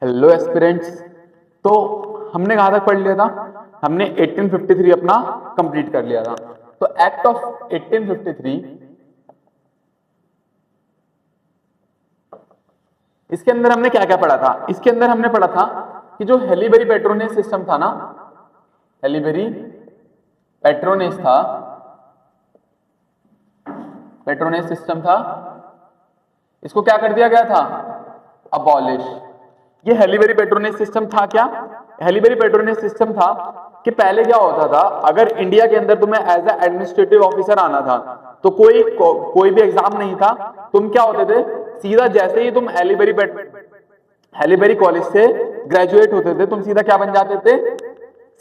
Hello aspirants. तो हमने कहाँ तक पढ़ लिया था? हमने 1853 अपना कंप्लीट कर लिया था। तो एक्ट ऑफ 1853, इसके अंदर हमने क्या क्या पढ़ा था? इसके अंदर हमने पढ़ा था कि जो हेलीबेरी पेट्रोनेज सिस्टम था ना, हेलीबेरी पेट्रोनेज था, पेट्रोनेज सिस्टम था, इसको क्या कर दिया गया था? अबॉलिश। ये हेलीबेरी पेट्रोनेज सिस्टम था क्या? हेलीबेरी पेट्रोनेज सिस्टम था कि पहले क्या होता था, अगर इंडिया के अंदर तुम्हें एज ए एडमिनिस्ट्रेटिव ऑफिसर आना था तो कोई भी एग्जाम नहीं था। तुम क्या होते थे, सीधा जैसे ही तुम हेलीबेरी कॉलेज से ग्रेजुएट होते थे, तुम सीधा क्या बन जाते थे?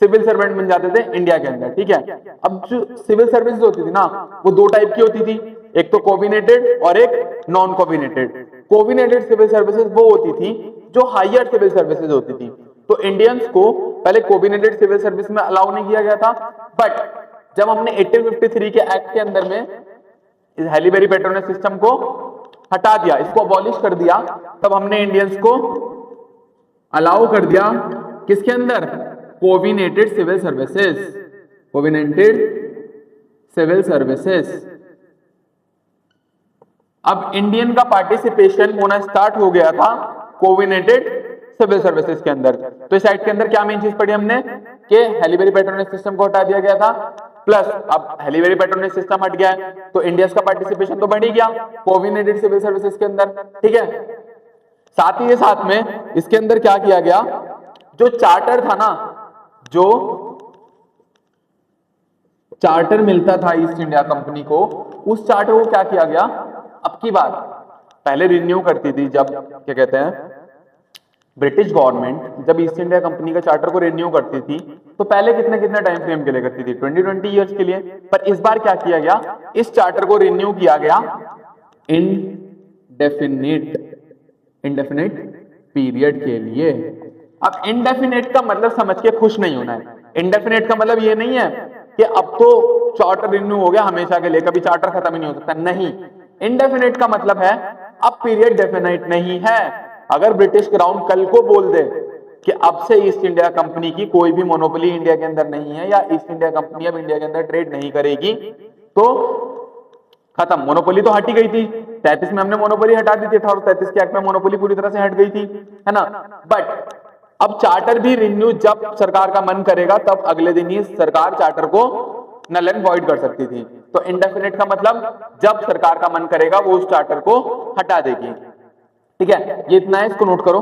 सिविल सर्वेंट बन जाते थे इंडिया के अंदर। ठीक है। अब जो सिविल सर्विस होती थी ना, वो दो टाइप की होती थी, एक तो कोविनेटेड और एक नॉन कोविनेटेड। कोविनेटेड सिविल सर्विसेज वो होती थी जो हायर सिविल सर्विसेज होती थी। तो इंडियंस को पहले कोविनेटेड सिविल सर्विस में अलाउ नहीं किया गया था, बट जब हमने 1853 के एक्ट के अंदर में इस हेलीबेरी पेट्रोनेज सिस्टम को हटा दिया, इसको अबॉलिश कर दिया, तब हमने इंडियंस को अलाउ कर दिया किसके अंदर? Covenanted civil services. Covenanted civil services. अब इंडियन का पार्टिसिपेशन होना स्टार्ट हो गया था कोविनेटेड सिविल सर्विसेज के अंदर। तो इस एक्ट के अंदर क्या मेन चीज पढ़ी हमने कि हेलीबेरी पेट्रोनेज सिस्टम को हटा दिया गया था, प्लस अब हेलीबेरी पेट्रोनेज सिस्टम हट गया है तो इंडिया का पार्टिसिपेशन तो बढ़ ही गया कोविनेटेड सिविल सर्विसेज के अंदर। ठीक है। साथ ही के साथ में इसके अंदर क्या किया गया, जो चार्टर था ना, जो चार्टर मिलता था ईस्ट इंडिया कंपनी को, उस चार्टर को क्या किया गया, अब की बार पहले रिन्यू करती थी, जब क्या कहते हैं ब्रिटिश गवर्नमेंट जब ईस्ट इंडिया कंपनी का चार्टर को रिन्यू करती थी तो पहले कितने कितने टाइम फ्रेम के लिए करती थी? 20-20 ईयर्स के लिए। पर इस बार क्या किया गया, इस चार्टर को रिन्यू किया गया इंडेफिनिट पीरियड के लिए। अब इंडेफिनिट का मतलब समझ के खुश नहीं होना है। इंडेफिनिट का मतलब ये नहीं है कि अब तो चार्टर रिन्यू हो गया हमेशा के लिए, कभी चार्टर खत्म ही नहीं हो सकता, नहीं। इंडेफिनिट का मतलब है अब पीरियड डेफिनेट नहीं है। अगर ब्रिटिश क्राउन कल को बोल दे कि अब से ईस्ट इंडिया कंपनी की कोई भी मोनोपोली इंडिया के अंदर नहीं है, या ईस्ट इंडिया कंपनी अब इंडिया के अंदर ट्रेड नहीं करेगी, तो खत्म। मोनोपोली तो हट ही गई थी, 33 में हमने मोनोपोली हटा दी थी, 1833 के एक्ट में मोनोपोली पूरी तरह से हट गई थी, है ना। बट अब चार्टर भी रिन्यू जब सरकार का मन करेगा तब अगले दिन ही सरकार चार्टर को नल एंड वॉइड कर सकती थी। तो इंडेफिनिट का मतलब जब सरकार का मन करेगा वो उस चार्टर को हटा देगी। ठीक है, ये इतना है, इसको नोट करो।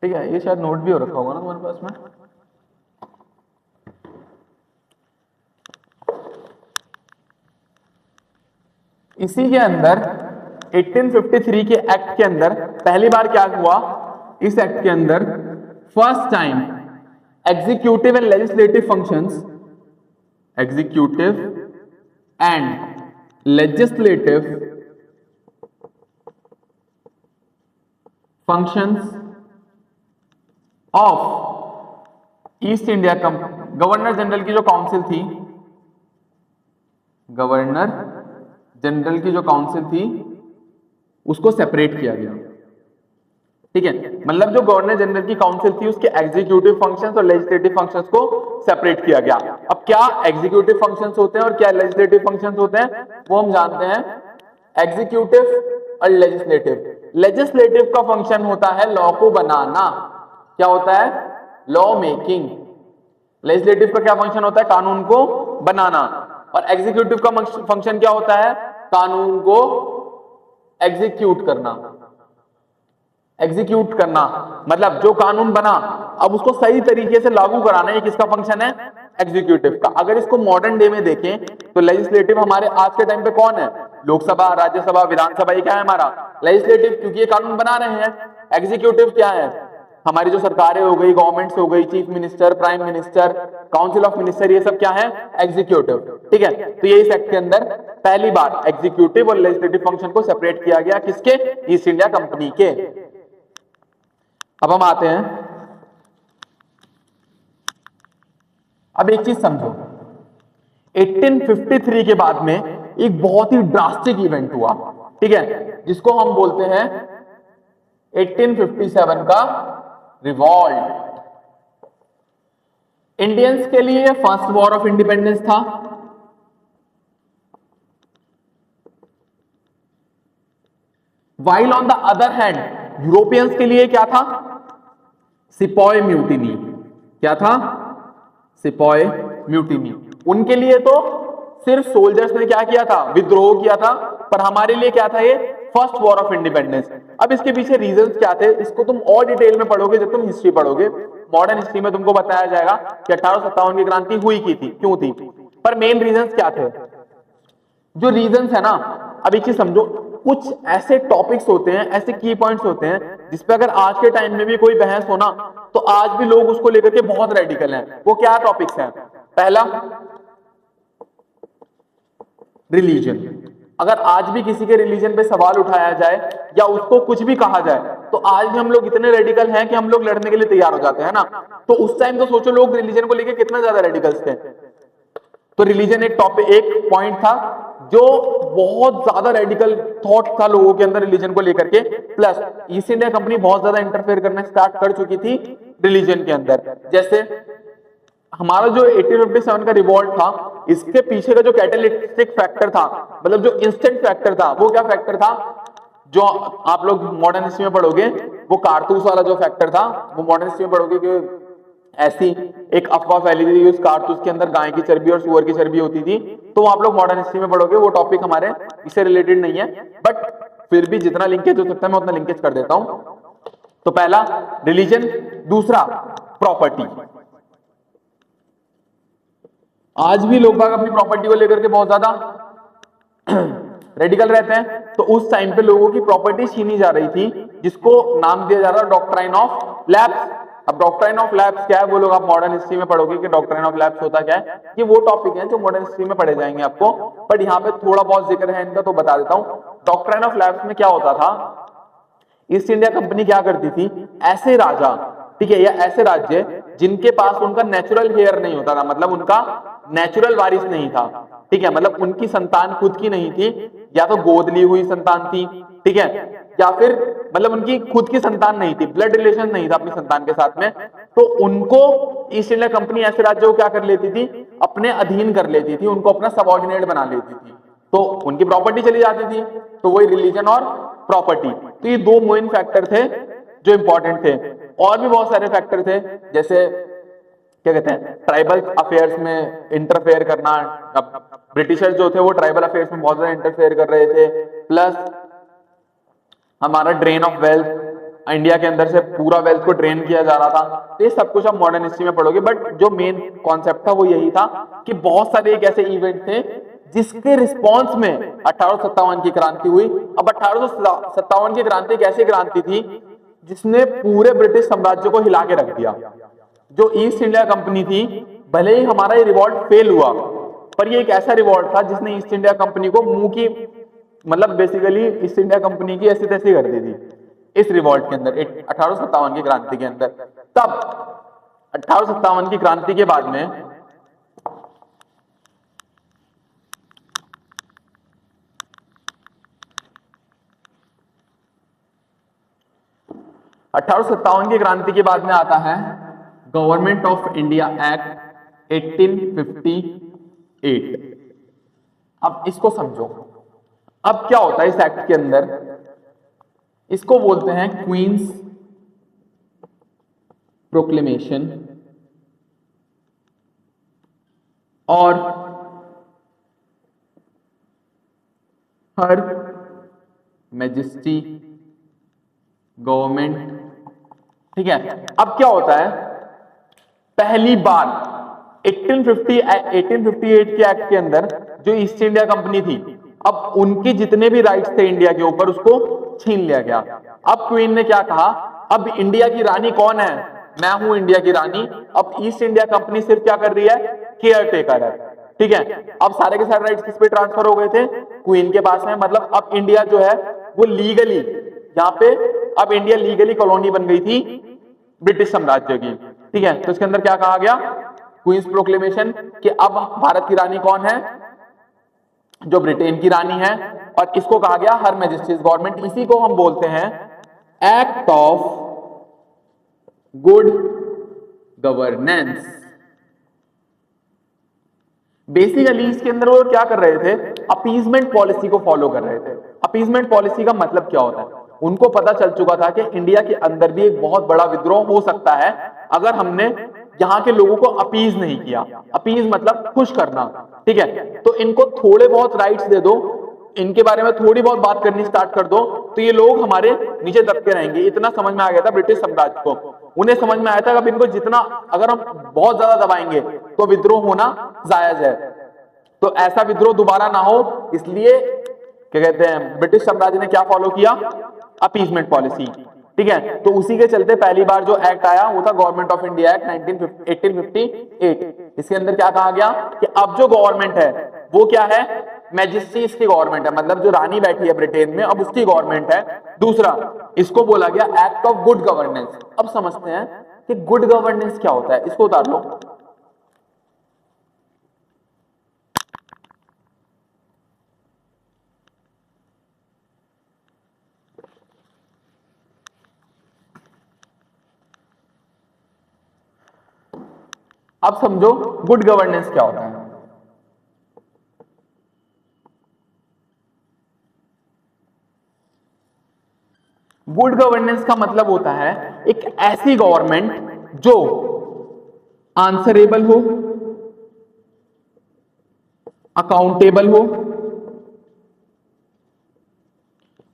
ठीक है, ये शायद नोट भी हो रखा होगा ना तुम्हारे पास में। इसी के अंदर 1853 के एक्ट के अंदर पहली बार क्या हुआ, इस एक्ट के अंदर first time executive and legislative functions, executive and legislative functions of east India company, governor general की जो काउंसिल थी, गवर्नर जनरल की जो काउंसिल थी उसको सेपरेट किया गया। ठीक है, मतलब जो गवर्नर जनरल की काउंसिल थी उसके एग्जीक्यूटिव फंक्शंस और लेजिस्लेटिव फंक्शंस को सेपरेट किया गया। अब क्या एग्जीक्यूटिव फंक्शंस होते हैं और क्या लेजिस्लेटिव फंक्शंस होते हैं वो हम जानते हैं। एग्जीक्यूटिव और लेजिस्लेटिव, लेजिस्लेटिव का फंक्शन होता है लॉ को बनाना, क्या होता है? Law making. लेजिस्लेटिव का क्या फंक्शन होता है? कानून को बनाना। और एग्जीक्यूटिव का फंक्शन क्या होता है? कानून को एग्जीक्यूट करना। एग्जीक्यूट करना मतलब जो कानून बना अब उसको सही तरीके से लागू कराना, ये किसका फंक्शन है? एग्जीक्यूटिव का। अगर इसको मॉडर्न डे में देखें तो लेजिस्लेटिव हमारे आज के टाइम पे कौन है? लोकसभा, राज्यसभा, विधानसभा, ये क्या है हमारा? लेजिस्लेटिव, क्योंकि ये कानून बना रहे हैं। एग्जीक्यूटिव क्या है? हमारी जो सरकारें हो गई, गवर्नमेंट्स हो गई, chief minister, prime minister, council of minister, ये सब क्या है? एग्जीक्यूटिव। ठीक है, तो ये इस एक्ट के अंदर पहली बार एग्जीक्यूटिव और लेजिस्लेटिव फंक्शन को सेपरेट किया गया, किसके? ईस्ट इंडिया कंपनी के। अब हम आते हैं, अब एक चीज समझो, 1853 के बाद में एक बहुत ही ड्रास्टिक इवेंट हुआ, ठीक है, जिसको हम बोलते हैं 1857 का रिवॉल्ट। इंडियंस के लिए फर्स्ट वॉर ऑफ इंडिपेंडेंस था। While on the other hand Europeans के लिए क्या था? Sepoy mutiny. क्या था? Sepoy mutiny. उनके लिए तो सिर्फ सोल्जर्स ने क्या किया था? विद्रोह किया था। पर हमारे लिए क्या था? ये फर्स्ट वॉर ऑफ इंडिपेंडेंस। अब इसके पीछे रीजंस क्या थे, इसको तुम और डिटेल में पढ़ोगे जब तुम हिस्ट्री पढ़ोगे। मॉडर्न हिस्ट्री में तुमको बताया जाएगा कि 1857 की क्रांति हुई की थी, क्यों थी, पर मेन रीजंस क्या थे। जो रीजंस है ना, अब एक चीज समझो, कुछ ऐसे टॉपिक्स होते हैं, ऐसे की पॉइंट्स होते हैं जिसपे अगर आज के टाइम में भी कोई बहस हो ना, तो आज भी लोग उसको लेकर के बहुत रेडिकल हैं। वो क्या टॉपिक्स हैं? पहला, रिलीजन। अगर आज भी किसी के रिलीजन पे सवाल उठाया जाए या उसको कुछ भी कहा जाए, तो आज भी हम लोग इतने रेडिकल हैं कि हम लोग लड़ने के लिए तैयार हो जाते हैं ना। तो उस टाइम तो सोचो लोग रिलीजन को लेकर कितना ज्यादा रेडिकल्स थे। तो रिलीजन एक टॉपिक, एक पॉइंट था जो बहुत ज्यादा रेडिकल थॉट था लोगों के अंदर रिलीजन को लेकर के। प्लस ईस्ट इंडिया कंपनी बहुत ज्यादा इंटरफेयर करना स्टार्ट कर चुकी थी रिलीजन के अंदर। जैसे हमारा जो 1857 का रिवॉल्ट था, इसके पीछे का जो कैटालिटिक फैक्टर था, मतलब जो इंस्टेंट फैक्टर था, वो क्या फैक्टर था? जो आप लोग मॉडर्न हिस्ट्री में पढ़ोगे, वो कारतूस वाला जो फैक्टर था, वो मॉडर्न हिस्ट्री में पढ़ोगे कि ऐसी एक अफवाह फैली थी उस कारतूस के अंदर गाय की चर्बी और सुअर की चर्बी होती थी। तो आप लोग मॉडर्न हिस्ट्री में पढ़ोगे, वो टॉपिक हमारे इससे रिलेटेड नहीं है, बट फिर भी जितना लिंकेज हो सकता है मैं उतना लिंकेज कर देता हूं। तो पहला रिलीजन, दूसरा प्रॉपर्टी। आज भी लोग बाग अपनी प्रॉपर्टी को लेकर के बहुत ज्यादा रेडिकल रहते हैं। तो उस टाइम पे लोगों की प्रॉपर्टी छीनी जा रही थी, जिसको नाम दिया जा रहा है डॉक्ट्राइन ऑफ लैप्स। अब डॉक्ट्राइन ऑफ लैप्स क्या है, वो लोग आप मॉडर्न हिस्ट्री में पढ़ोगे कि डॉक्ट्राइन ऑफ लैप्स होता क्या है। ये वो टॉपिक है जो मॉडर्न हिस्ट्री में पढ़े जाएंगे आपको, बट यहाँ पे थोड़ा बहुत जिक्र है इनका, तो बता देता हूं। डॉक्ट्राइन ऑफ लैप्स में क्या होता था, ईस्ट इंडिया कंपनी क्या करती थी, ऐसे राजा, ठीक है, या ऐसे राज्य जिनके पास उनका नेचुरल हेयर नहीं होता था, मतलब उनका नेचुरल वारिस नहीं था, ठीक है, मतलब उनकी संतान खुद की नहीं थी, या तो गोद ली हुई संतान थी, ठीक है, या फिर मतलब उनकी खुद की संतान नहीं थी, ब्लड रिलेशन नहीं था अपनी संतान के साथ में, तो उनको ईस्ट इंडिया कंपनी ऐसे राज्यों को क्या कर लेती थी, अपने अधीन कर लेती थी, उनको अपना सबऑर्डिनेट बना लेती थी, तो उनकी प्रॉपर्टी चली जाती थी। तो वही रिलीजन और प्रॉपर्टी। तो ये दो मेन फैक्टर थे जो इंपॉर्टेंट थे। और भी बहुत सारे फैक्टर थे, जैसे क्या कहते हैं, ट्राइबल अफेयर्स में इंटरफेयर करना। अब ब्रिटिशर्स जो थे वो ट्राइबल अफेयर्स में बहुत ज्यादा इंटरफेयर कर रहे थे। प्लस हमारा ड्रेन ऑफ वेल्थ, इंडिया के अंदर से पूरा वेल्थ को ड्रेन किया जा रहा था। तो ये सब कुछ आप मॉडर्न हिस्ट्री में पढ़ोगे, बट जो मेन कॉन्सेप्ट था वो यही था कि बहुत सारे एक ऐसे इवेंट थे जिसके रिस्पॉन्स में 1857 की क्रांति हुई। अब 1857 की क्रांति एक ऐसी क्रांति थी जिसने पूरे ब्रिटिश साम्राज्य को हिला के रख दिया। जो ईस्ट इंडिया कंपनी थी, भले ही हमारा ये रिवॉल्ट फेल हुआ, पर ये एक ऐसा रिवॉल्ट था जिसने ईस्ट इंडिया कंपनी को मुंह की, मतलब बेसिकली ईस्ट इंडिया कंपनी की ऐसी तैसी कर दी थी इस रिवॉल्ट के अंदर, 1857 की क्रांति के अंदर। तब 1857 की क्रांति के बाद में 1857 की क्रांति के बाद में आता है गवर्नमेंट ऑफ इंडिया एक्ट 1858। अब इसको समझो, अब क्या होता है इस एक्ट के अंदर, इसको बोलते हैं क्वींस प्रोक्लेमेशन, और हर मैजेस्टी गवर्नमेंट, ठीक है। अब क्या होता है, पहली बार 1858 के एक्ट के अंदर जो ईस्ट इंडिया कंपनी थी, अब उनके जितने भी राइट्स थे इंडिया के ऊपर उसको छीन लिया गया। अब क्वीन ने क्या कहा, अब इंडिया की रानी कौन है, मैं हूं इंडिया की रानी। अब ईस्ट इंडिया कंपनी सिर्फ क्या कर रही है, केयर टेकर है, ठीक है। अब सारे के सारे राइट्स किस पे ट्रांसफर हो गए थे, क्वीन के पास में। मतलब अब इंडिया जो है वो लीगली यहाँ पे, अब इंडिया लीगली कॉलोनी बन गई थी ब्रिटिश साम्राज्य की, ठीक है। तो इसके अंदर क्या कहा गया, क्वींस प्रोक्लेमेशन, कि अब भारत की रानी कौन है, जो ब्रिटेन की रानी है, और इसको कहा गया हर मैजेस्टीज गवर्नमेंट। इसी को हम बोलते हैं act of good governance. Basically इसके अंदर वो क्या कर रहे थे, अपीजमेंट पॉलिसी को फॉलो कर रहे थे। अपीजमेंट पॉलिसी का मतलब क्या होता है, उनको पता चल चुका था कि इंडिया के अंदर भी एक बहुत बड़ा विद्रोह हो सकता है अगर हमने यहाँ के लोगों को अपीज नहीं किया। अपीज मतलब खुश करना, ठीक है। तो इनको थोड़े बहुत राइट्स दे दो, इनके बारे में थोड़ी बहुत बात करनी स्टार्ट कर दो, तो ये लोग हमारे नीचे दबके रहेंगे। इतना समझ में आ गया था ब्रिटिश साम्राज्य को। उन्हें समझ में आया था कि इनको जितना अगर हम बहुत ज्यादा दबाएंगे तो विद्रोह होना जायज है, तो ऐसा विद्रोह दोबारा ना हो, इसलिए क्या कहते हैं ब्रिटिश साम्राज्य ने क्या फॉलो किया, अपीजमेंट पॉलिसी, ठीक है। तो उसी के चलते पहली बार जो एक्ट आया वो था गवर्नमेंट ऑफ इंडिया एक्ट 1858। इसके अंदर क्या कहा गया कि अब जो गवर्नमेंट है वो क्या है, मैजेस्टीज की गवर्नमेंट है, मतलब जो रानी बैठी है ब्रिटेन में अब उसकी गवर्नमेंट है। दूसरा, इसको बोला गया एक्ट ऑफ गुड गवर्नेंस। अब समझते हैं कि गुड गवर्नेंस क्या होता है, इसको उतार लो। अब समझो गुड गवर्नेंस क्या होता है। गुड गवर्नेंस का मतलब होता है एक ऐसी गवर्नमेंट जो आंसरेबल हो, अकाउंटेबल हो,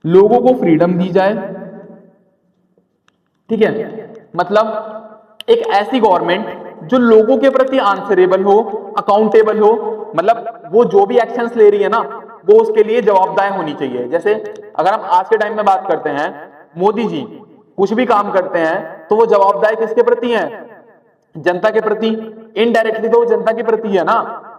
लोगों को फ्रीडम दी जाए, ठीक है। मतलब एक ऐसी गवर्नमेंट जो लोगों के प्रति आंसरेबल हो, अकाउंटेबल हो, मतलब वो जो भी एक्शंस ले रही है ना वो उसके लिए जवाबदार होनी चाहिए। जैसे अगर हम आज के टाइम में बात करते हैं, मोदी जी कुछ भी काम करते हैं तो वो जवाबदार किसके प्रति हैं, जनता के प्रति। इनडायरेक्टली तो वो जनता के प्रति है ना।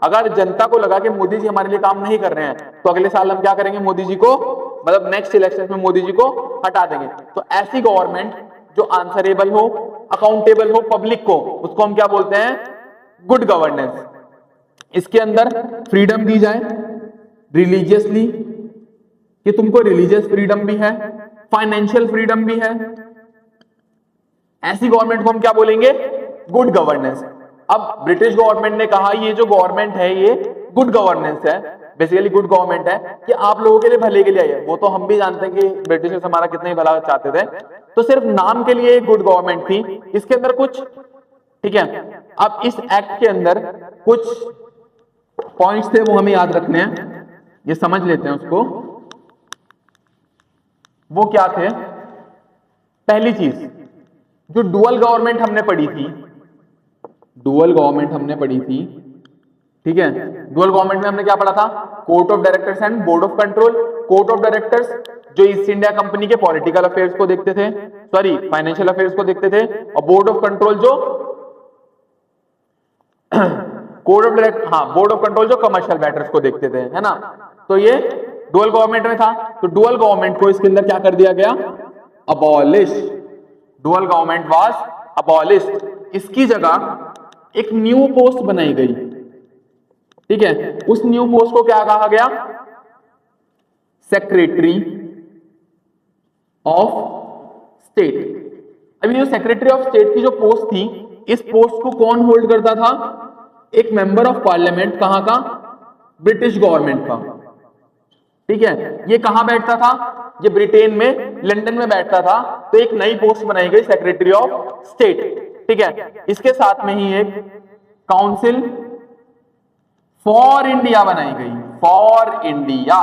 अगर जनता को लगा कि मोदी जी हमारे लिए काम नहीं कर रहे हैं तो अगले साल हम क्या करेंगे, मोदी जी को मतलब नेक्स्ट इलेक्शन में मोदी जी को हटा देंगे। तो ऐसी गवर्नमेंट जो आंसरेबल हो, अकाउंटेबल हो पब्लिक को, उसको हम क्या बोलते हैं, गुड गवर्नेंस। इसके अंदर फ्रीडम दी जाए रिलीजियसली, कि तुमको रिलीजियस फ्रीडम भी है, फाइनेंशियल फ्रीडम भी है। ऐसी गवर्नमेंट को हम क्या बोलेंगे, गुड गवर्नेंस। अब ब्रिटिश गवर्नमेंट ने कहा ये जो गवर्नमेंट है ये गुड गवर्नेंस है, बेसिकली गुड गवर्नमेंट है कि आप लोगों के लिए भले के लिए आई है। वो तो हम भी जानते हैं कि ब्रिटिशर्स हमारा कितना ही भला चाहते थे, तो सिर्फ नाम के लिए एक गुड गवर्नमेंट थी, इसके अंदर कुछ, ठीक है। अब इस एक्ट के अंदर कुछ पॉइंट्स थे वो हमें याद रखने हैं, ये समझ लेते हैं उसको। वो क्या थे, पहली चीज जो डुअल गवर्नमेंट हमने पढ़ी थी, डुअल गवर्नमेंट हमने पढ़ी थी, ठीक है। डुअल गवर्नमेंट में हमने क्या पढ़ा था, court of directors and board of control. Court of directors जो ईस्ट इंडिया कंपनी के पॉलिटिकल अफेयर्स को देखते थे, सॉरी फाइनेंशियल अफेयर्स को देखते थे, और बोर्ड ऑफ कंट्रोल जो कोर्ट ऑफ डायरेक्ट, हाँ बोर्ड ऑफ कंट्रोल जो कमर्शियल मैटर्स को देखते थे, है ना। तो ये डुअल गवर्नमेंट में था। तो डुअल गवर्नमेंट को इसके अंदर क्या कर दिया गया, abolish. Dual government was abolished. इसकी जगह एक न्यू पोस्ट बनाई गई, ठीक है। उस न्यू पोस्ट को क्या कहा गया, सेक्रेटरी ऑफ स्टेट। अभी जो सेक्रेटरी ऑफ स्टेट की जो पोस्ट थी, इस पोस्ट को कौन होल्ड करता था, एक मेंबर ऑफ पार्लियामेंट, कहां का, ब्रिटिश गवर्नमेंट का, ठीक है। ये कहां बैठता था, ये ब्रिटेन में लंदन में बैठता था। तो एक नई पोस्ट बनाई गई सेक्रेटरी ऑफ स्टेट, ठीक है। इसके साथ में ही एक काउंसिल फॉर इंडिया बनाई गई, for India,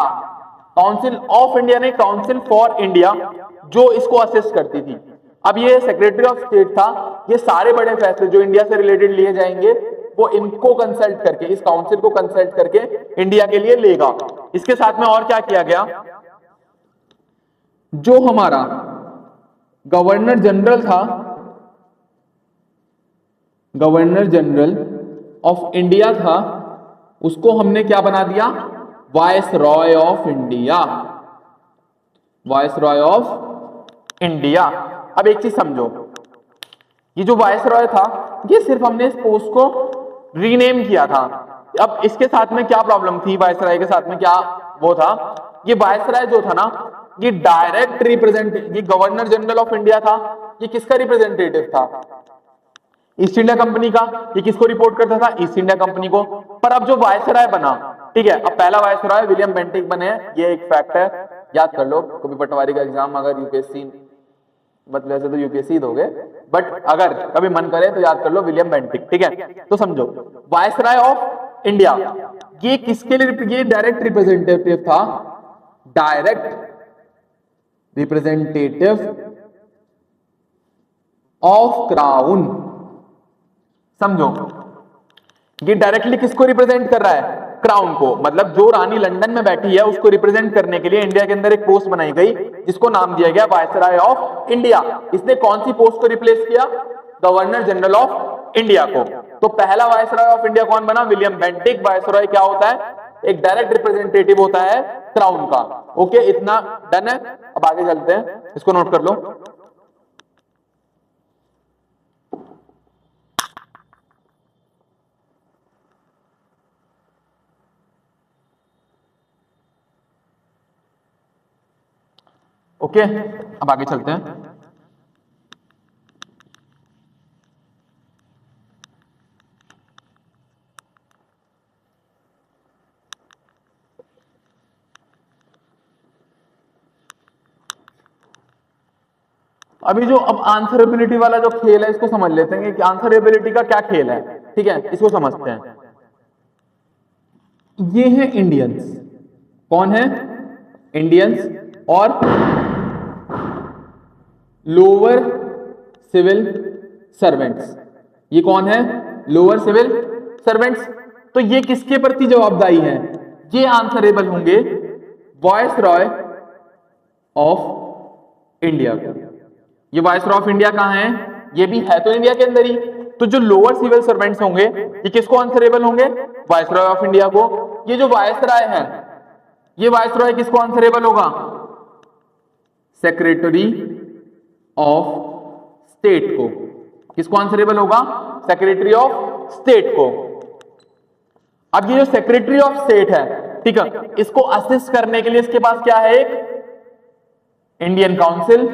council of India नहीं, काउंसिल फॉर इंडिया, जो इसको असिस्ट करती थी। अब ये सेक्रेटरी ऑफ स्टेट था, ये सारे बड़े फैसले जो इंडिया से रिलेटेड लिए जाएंगे वो इनको कंसल्ट करके, इस काउंसिल को कंसल्ट करके इंडिया के लिए लेगा। इसके साथ में और क्या किया गया, जो हमारा गवर्नर जनरल था, गवर्नर जनरल ऑफ इंडिया था, उसको हमने क्या बना दिया, vice Roy of India, vice Roy of India. अब एक चीज समझो, ये जो वाइस रॉय था, ये सिर्फ हमने इस पोस्ट को रीनेम किया था, अब इसके साथ में क्या प्रॉब्लम थी, वायसराय के साथ में क्या वो था, ये वायसराय जो था ना, ये डायरेक्ट ये गवर्नर जनरल ऑफ इंडिया था, ये किसका रिप्रेजेंटेटिव था, ईस्ट इंडिया कंपनी का। ये किसको रिपोर्ट करता था, ईस्ट इंडिया कंपनी को। पर अब जो वायसराय बना, ठीक है, अब पहला वायसराय विलियम बेंटिक बने, ये एक फैक्ट है, याद कर लो। कभी पटवारी का एग्जाम अगर यूपीएससी, मतलब वैसे तो यूपीएससी दोगे, बट अगर कभी मन करे तो याद कर लो विलियम बेंटिक, ठीक है। तो समझो वायसराय ऑफ इंडिया, ये किसके लिए, ये डायरेक्ट रिप्रेजेंटेटिव था, डायरेक्ट रिप्रेजेंटेटिव ऑफ क्राउन। समझो, ये डायरेक्टली किसको रिप्रेजेंट कर रहा है, क्राउन को। मतलब जो रानी लंदन में बैठी है उसको रिप्रेजेंट करने के लिए इंडिया के अंदर एक पोस्ट बनाई गई जिसको नाम दिया गया वायसराय ऑफ इंडिया। इसने कौन सी पोस्ट को रिप्लेस किया, गवर्नर जनरल ऑफ इंडिया को। तो पहला वायसराय ऑफ इंडिया कौन बना, विलियम बेंटिक। वायसराय क्या होता है, एक डायरेक्ट रिप्रेजेंटेटिव होता है क्राउन का। ओके, इतना डन है। अब आगे चलते हैं, इसको नोट कर लो। ओके, अब आगे चलते हैं। अभी जो अब आंसरेबिलिटी वाला जो खेल है इसको समझ लेते हैं कि आंसरेबिलिटी का क्या खेल है, ठीक है, इसको समझते हैं। ये है इंडियंस, कौन है, इंडियंस, और लोअर सिविल सर्वेंट्स। ये कौन है, लोअर सिविल सर्वेंट्स। तो ये किसके प्रति जवाबदारी है, ये आंसरेबल होंगे वायसरॉय ऑफ इंडिया को। ये वायसरॉय ऑफ इंडिया कहां है, ये भी है तो इंडिया के अंदर ही। तो जो लोअर सिविल सर्वेंट्स होंगे ये किसको आंसरेबल होंगे, वायसरॉय ऑफ इंडिया को। ये जो वायसराय है, ये वायसरॉय किसको आंसरेबल होगा, सेक्रेटरी ऑफ स्टेट को। किसको आंसरेबल होगा, सेक्रेटरी ऑफ स्टेट को। अब ये जो सेक्रेटरी ऑफ स्टेट है, ठीक है, इसको असिस्ट करने के लिए इसके पास क्या है, एक इंडियन काउंसिल,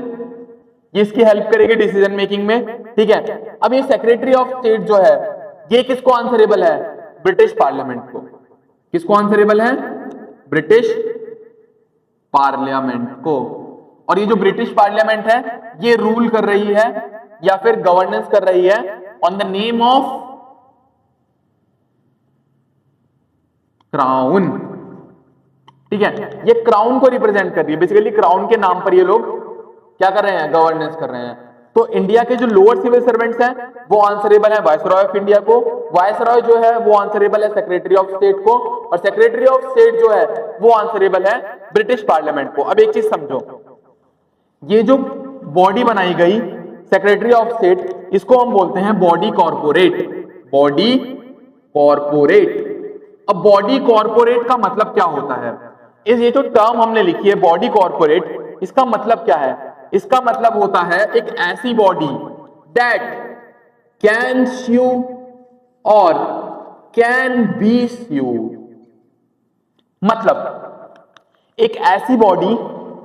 ये इसकी हेल्प करेगी डिसीजन मेकिंग में, ठीक है। अब ये सेक्रेटरी ऑफ स्टेट जो है ये किसको आंसरेबल है, ब्रिटिश पार्लियामेंट को। किसको आंसरेबल है, ब्रिटिश पार्लियामेंट को। और ये जो ब्रिटिश पार्लियामेंट है ये रूल कर रही है या फिर गवर्नेंस कर रही है on the name of crown, ठीक है। ये क्राउन को रिप्रेजेंट कर रही है, बेसिकली क्राउन के नाम पर ये लोग क्या कर रहे हैं, गवर्नेंस कर रहे हैं। तो इंडिया के जो लोअर सिविल सर्वेंट्स हैं वो आंसरेबल है वायसरॉय ऑफ इंडिया को। वायसरॉय जो है वो आंसरेबल है सेक्रेटरी ऑफ स्टेट को, और सेक्रेटरी ऑफ स्टेट जो है वो आंसरेबल है ब्रिटिश पार्लियामेंट को। अब एक चीज समझो, ये जो बॉडी बनाई गई सेक्रेटरी ऑफ स्टेट, इसको हम बोलते हैं बॉडी कॉर्पोरेट, बॉडी कॉर्पोरेट। अब बॉडी कॉर्पोरेट का मतलब क्या होता है, ये जो टर्म हमने लिखी है बॉडी कॉर्पोरेट, इसका मतलब क्या है, इसका मतलब होता है एक ऐसी बॉडी दैट कैन स्यू और कैन बी स्यू। मतलब एक ऐसी बॉडी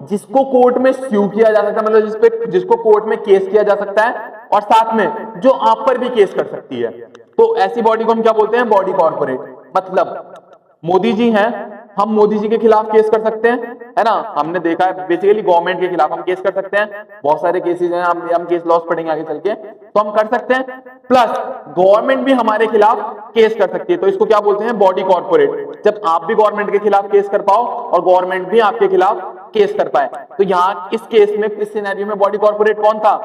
जिसको कोर्ट में स्यू किया जा सकता है, मतलब जिसको कोर्ट में केस किया जा सकता है, और साथ में जो आप पर भी केस कर सकती है। तो ऐसी बॉडी को हम क्या बोलते हैं, बॉडी कॉर्पोरेट। मतलब मोदी जी हैं, हम मोदी जी के खिलाफ केस कर सकते हैं, है ना, हमने देखा है बेसिकली गवर्नमेंट के खिलाफ हम केस कर सकते हैं, बहुत सारे केसेस हैं, हम केस लॉस पढ़ेंगे आगे चल के, तो हम कर सकते हैं। प्लस गवर्नमेंट भी हमारे खिलाफ केस कर सकती है, तो इसको क्या बोलते हैं, बॉडी कॉर्पोरेट। जब आप भी गवर्नमेंट के खिलाफ केस कर पाओ और गवर्नमेंट भी आपके खिलाफ केस कर पाए। तो यहां इस केस में, इस सिनेरियो में बॉडी कॉर्पोरेट कौन था,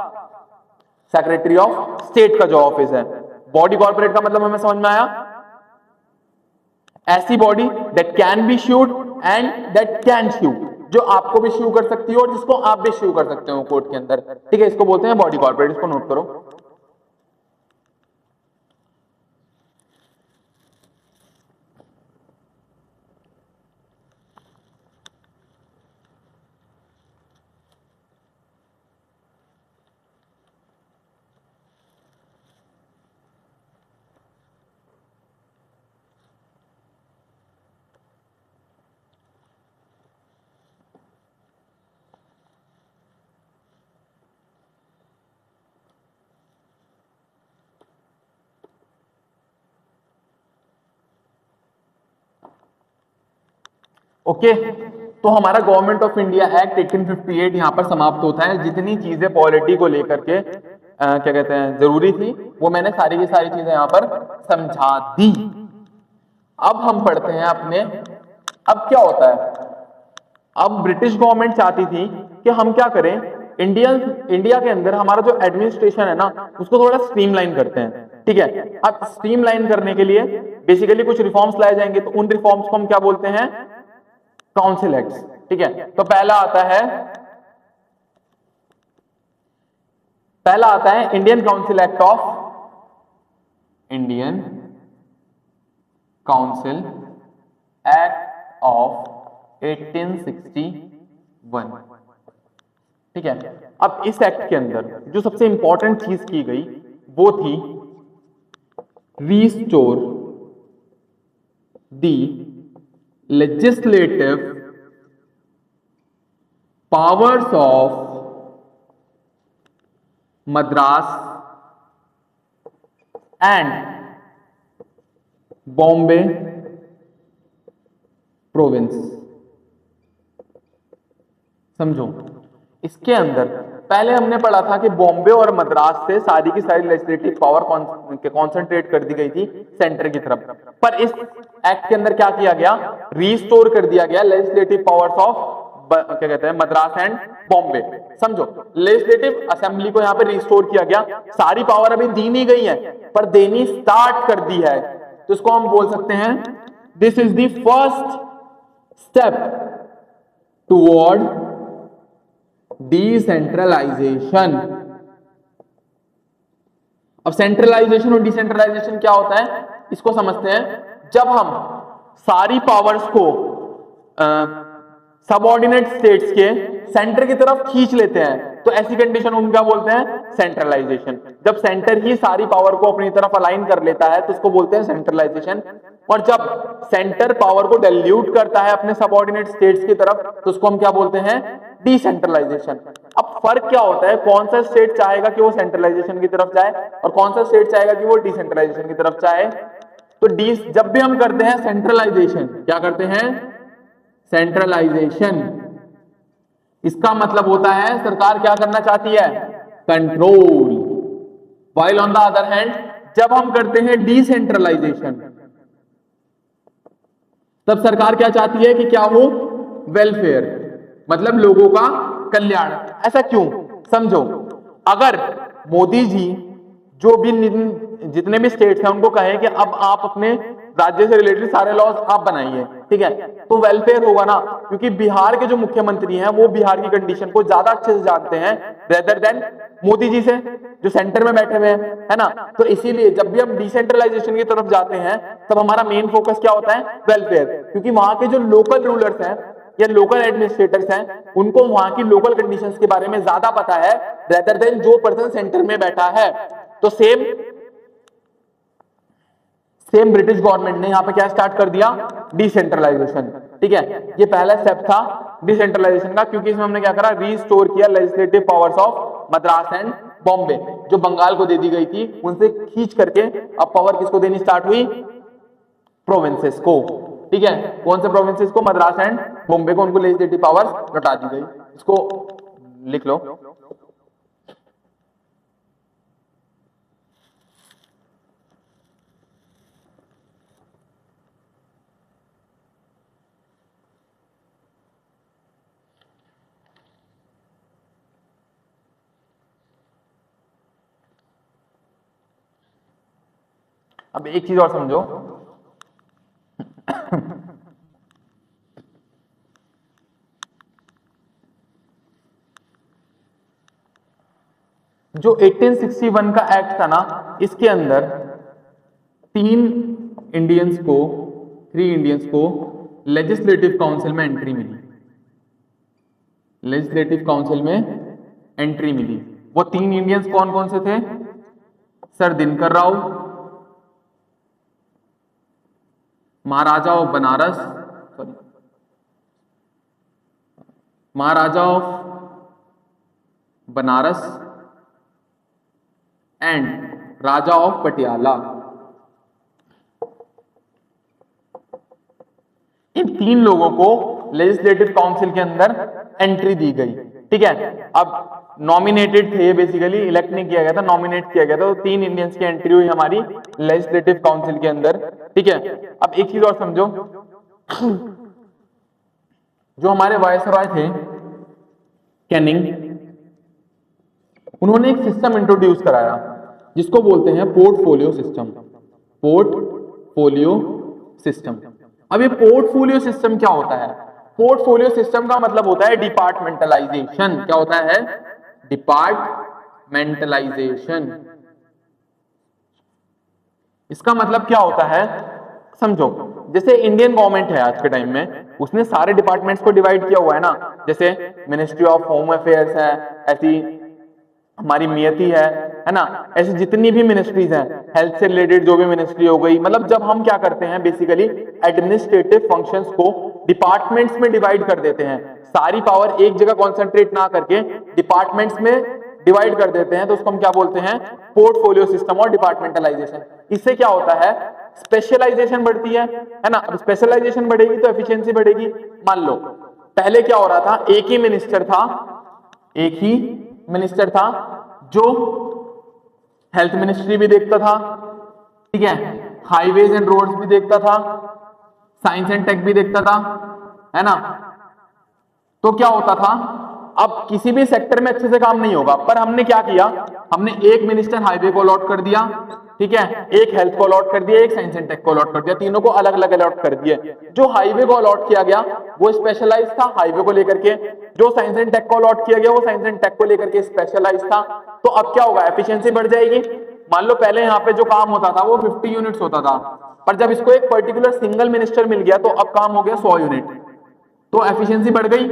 सेक्रेटरी ऑफ स्टेट का जो ऑफिस है। बॉडी कॉर्पोरेट का मतलब हमें समझ में आया, ऐसी body that can be sued and that can sue, जो आपको भी शू कर सकती हो और जिसको आप भी शू कर सकते हो कोर्ट के अंदर, ठीक है। इसको बोलते हैं बॉडी कॉर्पोरेट, इसको नोट करो। ओके, तो हमारा गवर्नमेंट ऑफ इंडिया एक्ट 1858 यहाँ पर समाप्त होता है। जितनी चीजें पॉलिटी को लेकर के क्या कहते हैं जरूरी थी, वो मैंने सारी की सारी चीजें यहाँ पर समझा दी। अब हम पढ़ते हैं अपने, अब क्या होता है, अब ब्रिटिश गवर्नमेंट चाहती थी कि हम क्या करें, इंडिया के अंदर हमारा जो एडमिनिस्ट्रेशन है ना, उसको थोड़ा स्ट्रीमलाइन करते हैं। ठीक है, अब स्ट्रीमलाइन करने के लिए बेसिकली कुछ रिफॉर्म्स लाए जाएंगे, तो उन रिफॉर्म्स को हम क्या बोलते हैं, काउंसिल एक्ट्स। ठीक है, तो पहला आता है Indian council act of Indian council act of 1861। ठीक है, अब इस एक्ट के अंदर जो सबसे इंपॉर्टेंट चीज की गई वो थी restore the legislative powers of Madras and Bombay province। समझो, इसके अंदर पहले हमने पढ़ा था कि बॉम्बे और मद्रास से सारी की सारी लेजिस्लेटिव पावर कॉन्सेंट्रेट कर दी गई थी सेंटर की तरफ, पर इस एक्ट के अंदर क्या किया गया, रीस्टोर कर दिया गया लेजिस्लेटिव पावर्स ऑफ क्या कहते हैं मद्रास एंड बॉम्बे। समझो, लेजिस्लेटिव असेंबली को यहाँ पे रिस्टोर किया गया, सारी पावर अभी दी नहीं गई है पर देनी स्टार्ट कर दी है, तो इसको हम बोल सकते हैं this is the first step toward decentralisation. अब सेंट्रलाइजेशन और डिसेंट्रलाइजेशन क्या होता है, इसको समझते हैं। जब हम सारी पावर्स को सबऑर्डिनेट स्टेट्स के सेंटर की तरफ खींच लेते हैं, तो ऐसी कंडीशन हम क्या बोलते हैं, सेंट्रलाइजेशन। जब सेंटर ही सारी पावर को अपनी तरफ अलाइन कर लेता है तो उसको बोलते हैं सेंट्रलाइजेशन। और जब सेंटर पावर को डाइल्यूट करता है अपने सबऑर्डिनेट स्टेट्स की तरफ तो उसको हम क्या बोलते हैं, डिसेंट्रलाइजेशन। अब फर्क क्या होता है, कौन सा स्टेट चाहेगा कि वो सेंट्रलाइजेशन की तरफ जाए और कौन सा स्टेट चाहेगा कि वो डिसेंट्रलाइजेशन की तरफ जाए। तो जब भी हम करते हैं सेंट्रलाइजेशन, क्या करते हैं, सेंट्रलाइजेशन, इसका मतलब होता है सरकार क्या करना चाहती है, control. While on the other hand जब हम करते हैं डिसेंट्रलाइजेशन, तब सरकार क्या चाहती है कि क्या हो, वेलफेयर, मतलब लोगों का कल्याण। ऐसा क्यों, समझो, अगर मोदी जी जो भी जितने भी स्टेट्स हैं उनको कहें कि अब आप अपने राज्य से रिलेटेड सारे लॉज आप बनाइए, ठीक है, तो वेलफेयर होगा ना, क्योंकि बिहार के जो मुख्यमंत्री हैं वो बिहार की कंडीशन को ज्यादा अच्छे से जानते हैं रेदर देन मोदी जी से जो सेंटर में बैठे हुए हैं, है ना। तो इसीलिए जब भी हम डिसेंट्रलाइजेशन की तरफ जाते हैं तब हमारा मेन फोकस क्या होता है, वेलफेयर, क्योंकि वहां के जो लोकल रूलर्स हैं या लोकल एडमिनिस्ट्रेटर्स हैं उनको वहां की लोकल कंडीशंस के बारे में ज्यादा पता है रेदर देन जो पर्सन सेंटर में बैठा है। तो सेम ब्रिटिश गवर्नमेंट ने यहां पे क्या स्टार्ट कर दिया, डिसेंट्रलाइजेशन। ठीक है, ये पहला स्टेप था डिसेंट्रलाइजेशन का, क्योंकि इसमें हमने क्या करा, रीस्टोर किया legislative powers of Madras and Bombay, जो बंगाल को दे दी गई थी उनसे खींच करके अब पावर किसको देनी स्टार्ट हुई, प्रोविंसेस को। ठीक है, कौन से प्रोविंसेस को, मद्रास एंड बॉम्बे को, उनको लेजिस्लेटिव पावर्स लौटा दी गई। इसको लिख लो। अब एक चीज और समझो, जो 1861 का एक्ट था ना, इसके अंदर थ्री इंडियंस को लेजिस्लेटिव काउंसिल में एंट्री मिली, लेजिस्लेटिव काउंसिल में एंट्री मिली। वो 3 इंडियंस कौन कौन से थे, sir Dinkar Rao, Maharaja of Banaras, Maharaja of Banaras and Raja of Patiala. इन 3 लोगों को लेजिस्लेटिव काउंसिल के अंदर एंट्री दी गई। ठीक है, अब नॉमिनेटेड थे, बेसिकली इलेक्ट नहीं किया गया था, नॉमिनेट किया गया था। तो 3 इंडियंस की एंट्री हुई हमारी लेजिस्लेटिव काउंसिल के अंदर। ठीक है, अब एक चीज और समझो, जो हमारे वायसरॉय थे कैनिंग, उन्होंने एक सिस्टम इंट्रोड्यूस कराया जिसको बोलते हैं पोर्टफोलियो सिस्टम। Portfolio system. अब ये पोर्टफोलियो सिस्टम क्या होता है? पोर्टफोलियो सिस्टम का मतलब होता है डिपार्टमेंटलाइजेशन। क्या होता है? डिपार्टमेंटलाइजेशन। इसका मतलब क्या होता है समझो, जैसे इंडियन गवर्नमेंट है आज के टाइम में, उसने सारे डिपार्टमेंट्स को डिवाइड किया हुआ है ना, जैसे मिनिस्ट्री ऑफ होम अफेयर्स है, ऐसी हमारी मियती है ना, ऐसी जितनी भी मिनिस्ट्रीज हैं, हेल्थ से रिलेटेड जो भी मिनिस्ट्री हो गई, मतलब जब हम क्या करते हैं बेसिकली एडमिनिस्ट्रेटिव फंक्शंस को डिपार्टमेंट्स में डिवाइड कर देते हैं, सारी पावर एक जगह कॉन्सेंट्रेट ना करके डिपार्टमेंट्स में डिवाइड कर देते हैं, तो उसको हम क्या बोलते हैं? पोर्टफोलियो सिस्टम और डिपार्टमेंटलाइजेशन। इससे क्या होता है? स्पेशलाइजेशन बढ़ती है ना। अब स्पेशलाइजेशन बढ़ेगी तो एफिशिएंसी बढ़ेगी। मान लो पहले क्या हो रहा था, एक ही मिनिस्टर था जो हेल्थ मिनिस्ट्री भी देखता था, ठीक है, हाईवेज एंड रोड्स भी देखता था, साइंस एंड टेक भी देखता था, है ना। तो क्या होता था, अब किसी भी सेक्टर में अच्छे से काम नहीं होगा, पर हमने क्या किया, हमने एक मिनिस्टर हाईवे को अलॉट कर दिया, ठीक है, एक हेल्थ को अलॉट कर दिया, एक साइंस एंड टेक को अलॉट कर दिया, तीनों को अलग अलग अलॉट कर दिए। जो हाईवे को अलॉट किया गया वो स्पेशलाइज था हाईवे को लेकर के, जो साइंस एंड टेक को अलॉट किया गया वो साइंस एंड टेक को लेकर के स्पेशलाइज था। तो अब क्या होगा? एफिशिएंसी बढ़ जाएगी। मान लो पहले यहाँ पे जो काम होता था वो 50 यूनिट्स होता था, पर जब इसको एक पर्टिकुलर सिंगल मिनिस्टर मिल गया तो अब काम हो गया 100 यूनिट, तो एफिशिएंसी बढ़ गई।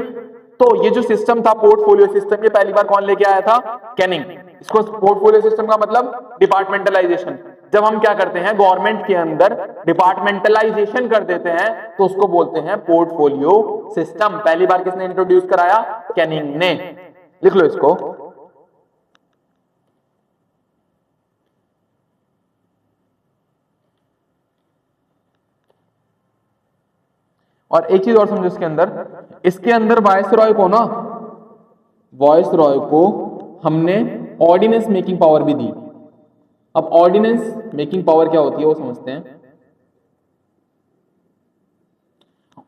तो ये जो सिस्टम था पोर्टफोलियो सिस्टम, ये पहली बार कौन लेके आया था? कैनिंग। इसको पोर्टफोलियो सिस्टम का मतलब डिपार्टमेंटलाइजेशन। जब हम क्या करते हैं गवर्नमेंट के अंदर डिपार्टमेंटलाइजेशन कर देते हैं तो उसको बोलते हैं पोर्टफोलियो सिस्टम। पहली बार किसने इंट्रोड्यूस कराया? कैनिंग ने। लिख लो इसको। और एक चीज और समझो इसके अंदर वायसरॉय को हमने ऑर्डिनेंस मेकिंग पावर भी दी। अब ऑर्डिनेंस मेकिंग पावर क्या होती है वो समझते हैं।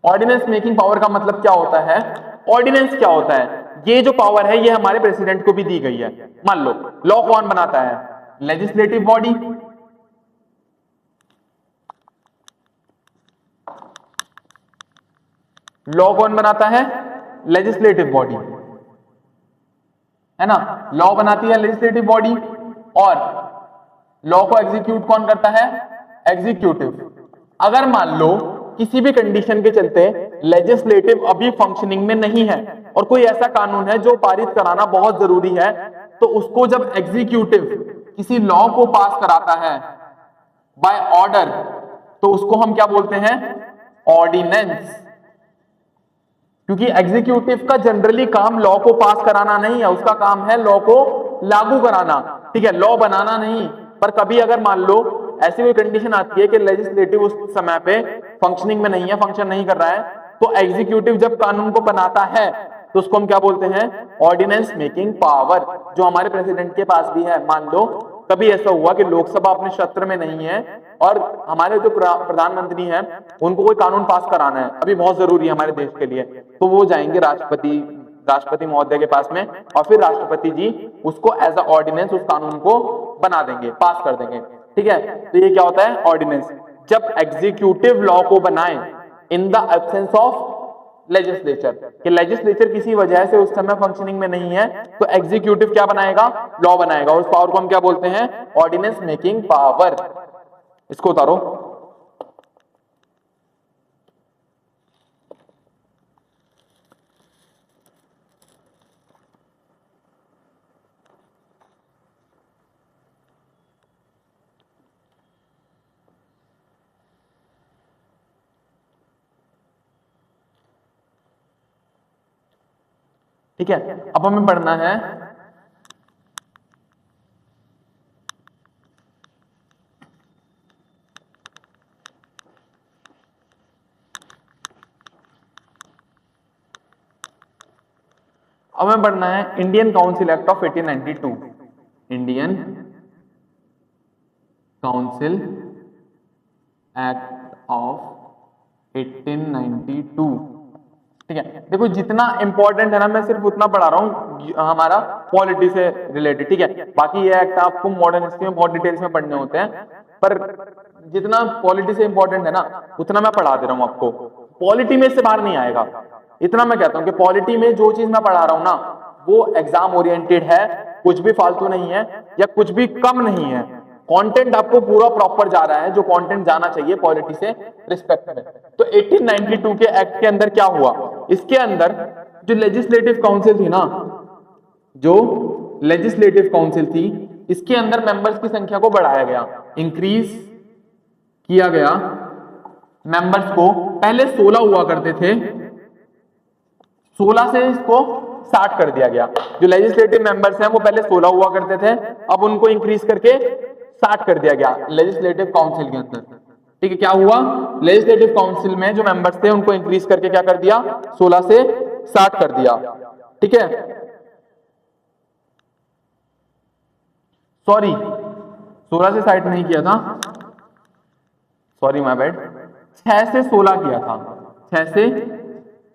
ऑर्डिनेंस मेकिंग पावर का मतलब क्या होता है? ऑर्डिनेंस क्या होता है? ये जो पावर है ये हमारे प्रेसिडेंट को भी दी गई है। मान लो लॉ कौन बनाता है? Legislative body. लॉ कौन बनाता है? लेजिस्लेटिव बॉडी, है ना। लॉ बनाती है लेजिस्लेटिव बॉडी, और लॉ को एग्जीक्यूट कौन करता है? एग्जीक्यूटिव। अगर मान लो किसी भी कंडीशन के चलते लेजिस्लेटिव अभी फंक्शनिंग में नहीं है और कोई ऐसा कानून है जो पारित कराना बहुत जरूरी है, तो उसको जब एग्जीक्यूटिव किसी लॉ को पास कराता है बाय ऑर्डर, तो उसको हम क्या बोलते हैं? ऑर्डिनेंस। क्योंकि एग्जीक्यूटिव का जनरली काम लॉ को पास कराना नहीं है, उसका काम है लॉ को लागू कराना, ठीक है, लॉ बनाना नहीं। पर कभी अगर मान लो ऐसी कोई कंडीशन आती है कि लेजिस्लेटिव उस समय पे फंक्शनिंग में नहीं है, फंक्शन नहीं कर रहा है, तो एग्जीक्यूटिव जब कानून को बनाता है तो उसको हम क्या बोलते हैं? ऑर्डिनेंस मेकिंग पावर, जो हमारे प्रेसिडेंट के पास भी है। मान लो कभी ऐसा हुआ कि लोकसभा अपने क्षेत्र में नहीं है और हमारे जो प्रधानमंत्री हैं उनको कोई कानून पास कराना है, अभी बहुत जरूरी है हमारे देश के लिए, तो वो जाएंगे राष्ट्रपति महोदय के पास में, और फिर राष्ट्रपति जी उसको एज अ ऑर्डिनेंस उस कानून को बना देंगे, पास कर देंगे, ठीक है। तो ये क्या होता है? ऑर्डिनेंस। जब एग्जीक्यूटिव लॉ को बनाए in the absence of legislature, कि लेजिस्लेचर किसी वजह से उस समय फंक्शनिंग में नहीं है, तो एग्जीक्यूटिव क्या बनाएगा? लॉ बनाएगा, उस पावर को हम क्या बोलते हैं? Ordinance making power. इसको उतारो। ठीक है, अब हमें पढ़ना है अब हमें पढ़ना है Indian council act of 1892। Indian council act of 1892। ठीक है, देखो जितना इंपॉर्टेंट है ना मैं सिर्फ उतना पढ़ा रहा हूँ हमारा पॉलिटी से रिलेटेड। ठीक है, बाकी ये एक्ट आपको मॉडर्न हिस्ट्री में बहुत डिटेल्स में पढ़ने होते हैं, पर जितना पॉलिटी से इंपॉर्टेंट है ना उतना मैं पढ़ा दे रहा हूँ आपको। पॉलिटी में से बाहर नहीं आएगा, इतना मैं कहता हूँ कि पॉलिटी में जो चीज मैं पढ़ा रहा हूँ ना वो एग्जाम ओरिएंटेड है, कुछ भी फालतू नहीं है या कुछ भी कम नहीं है। कंटेंट आपको पूरा प्रॉपर जा रहा है जो कंटेंट जाना चाहिए पॉलिटी से रिस्पेक्ट में। तो 1892 के एक्ट के अंदर क्या हुआ, इसके अंदर जो लेजिस्लेटिव काउंसिल थी ना, जो लेजिस्लेटिव काउंसिल थी, इसके अंदर मेंबर्स की संख्या को बढ़ाया गया, इंक्रीज किया गया मेंबर्स को। पहले 16 हुआ करते थे, 16 से इसको 60 कर दिया गया। जो लेजिस्लेटिव मेंबर्स हैं वो पहले 16 हुआ करते थे, अब उनको इंक्रीज करके 60 कर दिया गया लेजिस्लेटिव काउंसिल के अंदर। ठीक है, क्या हुआ, लेजिस्लेटिव काउंसिल में जो मेंबर्स थे उनको इंक्रीज करके क्या कर दिया, 16 से 60 कर दिया। ठीक है, सॉरी 16 से 60 नहीं किया था, सॉरी माय बैड, 6 से 16 किया था, 6 से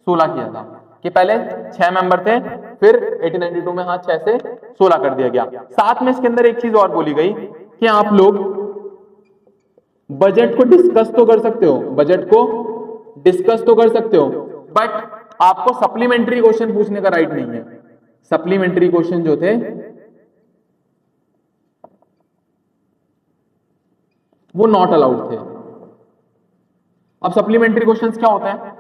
16 किया था कि पहले 6 मेंबर थे, फिर 1892 में हाँ 6 से 16 कर दिया गया। साथ में इसके अंदर एक चीज और बोली गई कि आप लोग बजट को डिस्कस तो कर सकते हो, बजट को डिस्कस तो कर सकते हो, बट आपको सप्लीमेंट्री क्वेश्चन पूछने का राइट नहीं है। सप्लीमेंट्री क्वेश्चन जो थे वो नॉट अलाउड थे। अब सप्लीमेंट्री क्वेश्चंस क्या होते हैं,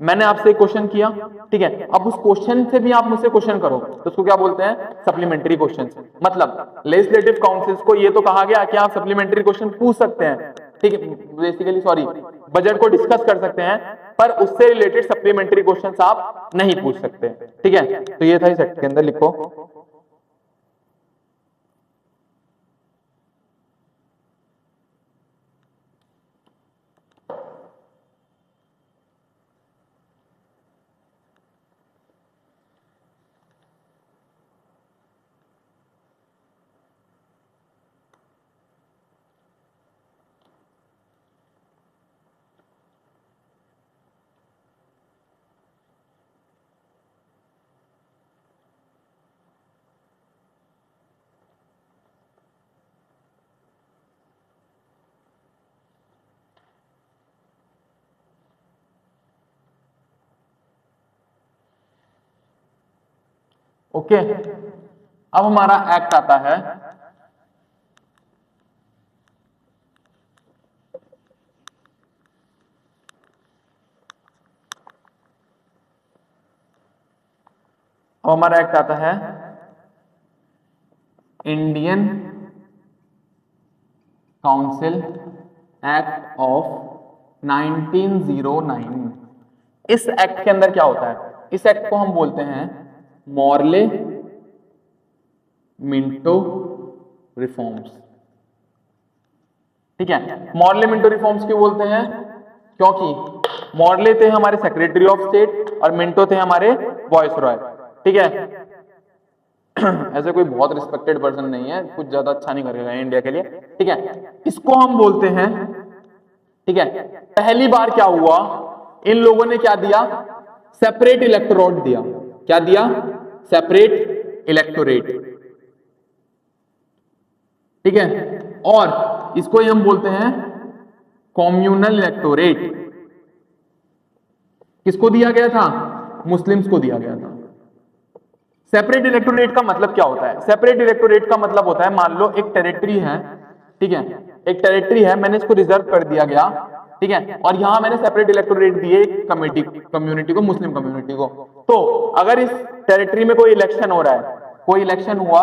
मैंने आपसे एक क्वेश्चन किया, ठीक है, अब उस क्वेश्चन से भी आप मुझसे क्वेश्चन करो तो उसको क्या बोलते हैं, सप्लीमेंट्री क्वेश्चंस। मतलब लेजिस्लेटिव काउंसिल्स को ये तो कहा गया कि आप सप्लीमेंट्री क्वेश्चन पूछ सकते हैं, ठीक है, बेसिकली सॉरी बजट को डिस्कस कर सकते हैं, पर उससे रिलेटेड सप्लीमेंट्री क्वेश्चंस आप नहीं पूछ सकते। ठीक है, तो ये था इस एक्ट के अंदर, लिखो ओके। अब हमारा एक्ट आता है इंडियन काउंसिल एक्ट ऑफ 1909। इस एक्ट के अंदर क्या होता है, इस एक्ट को हम बोलते हैं मॉर्ले मिंटो रिफॉर्म्स। ठीक है, मॉर्ले मिंटो रिफॉर्म्स क्यों बोलते हैं, क्योंकि मॉर्ले थे हमारे सेक्रेटरी ऑफ स्टेट और मिंटो थे हमारे वॉइसरॉय। ठीक है, ऐसे कोई बहुत रिस्पेक्टेड पर्सन नहीं है, कुछ ज्यादा अच्छा नहीं करेगा इंडिया के लिए। ठीक है, इसको हम बोलते हैं। ठीक है, पहली बार क्या हुआ, इन लोगों ने क्या दिया, सेपरेट इलेक्टोरेट दिया। क्या दिया, सेपरेट इलेक्टोरेट। ठीक है, और इसको ही हम बोलते हैं कॉम्यूनल इलेक्टोरेट। किसको दिया गया था, मुस्लिम्स को दिया गया था। सेपरेट इलेक्टोरेट का मतलब क्या होता है, सेपरेट इलेक्टोरेट का मतलब होता है, मान लो एक टेरिटरी है, ठीक है, एक टेरिटरी है, मैंने इसको रिजर्व कर दिया गया, ठीक है, और यहां मैंने सेपरेट इलेक्टोरेट दिए कम्युनिटी को, मुस्लिम कम्युनिटी को। तो अगर इस टेरिटरी में कोई इलेक्शन हो रहा है, कोई इलेक्शन हुआ,